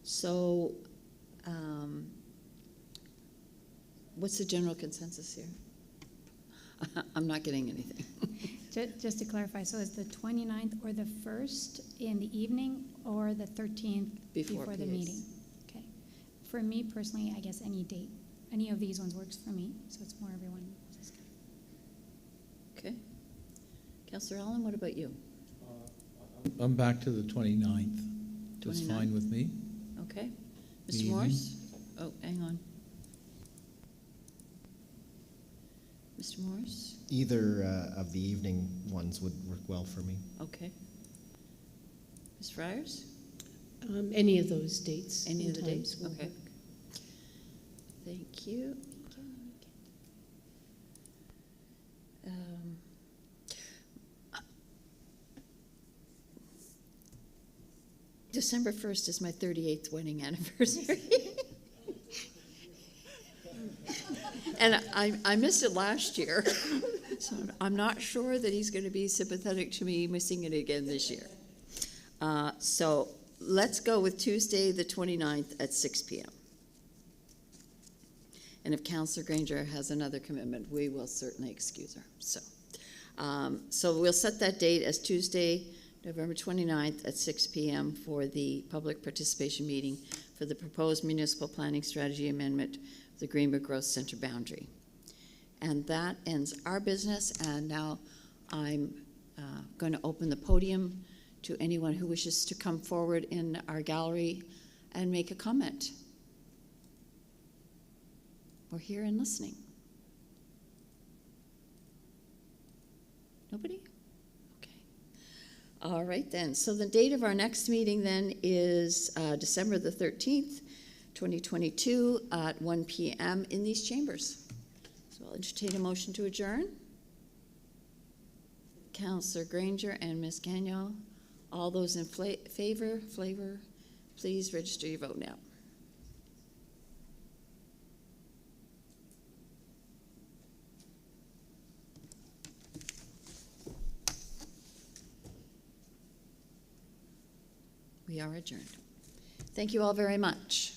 So, what's the general consensus here? I'm not getting anything. Just to clarify, so is the 29th or the 1st in the evening or the 13th Before before the PAs. meeting? Okay. For me personally, I guess any date, any of these ones works for me, so it's more everyone. Okay. Councillor Allen, what about you? I'm back to the 29th. That's 29th. fine with me. Okay. The Mr. evening? Morris? Oh, hang on. Mr. Morris? Either of the evening ones would work well for me. Okay. Ms. Friars? Any of those dates. Any and of the times dates? will Okay. work. Thank you. December 1st is my 38th wedding anniversary. And I missed it last year, so I'm not sure that he's going to be sympathetic to me missing it again this year. So let's go with Tuesday, the 29th at 6 p.m. And if Councillor Granger has another commitment, we will certainly excuse her. So we'll set that date as Tuesday, November 29th at 6 p.m. for the public participation meeting for the proposed municipal planning strategy amendment of the Greenwood Growth Center boundary. And that ends our business, and now I'm going to open the podium to anyone who wishes to come forward in our gallery and make a comment. We're here and listening. Nobody? Okay. All right then. So the date of our next meeting then is December the 13th, 2022 at 1 p.m. in these chambers. So I'll entertain a motion to adjourn. Councillor Granger and Ms. Gagnon, all those in favor, please register your vote now. We are adjourned. Thank you all very much.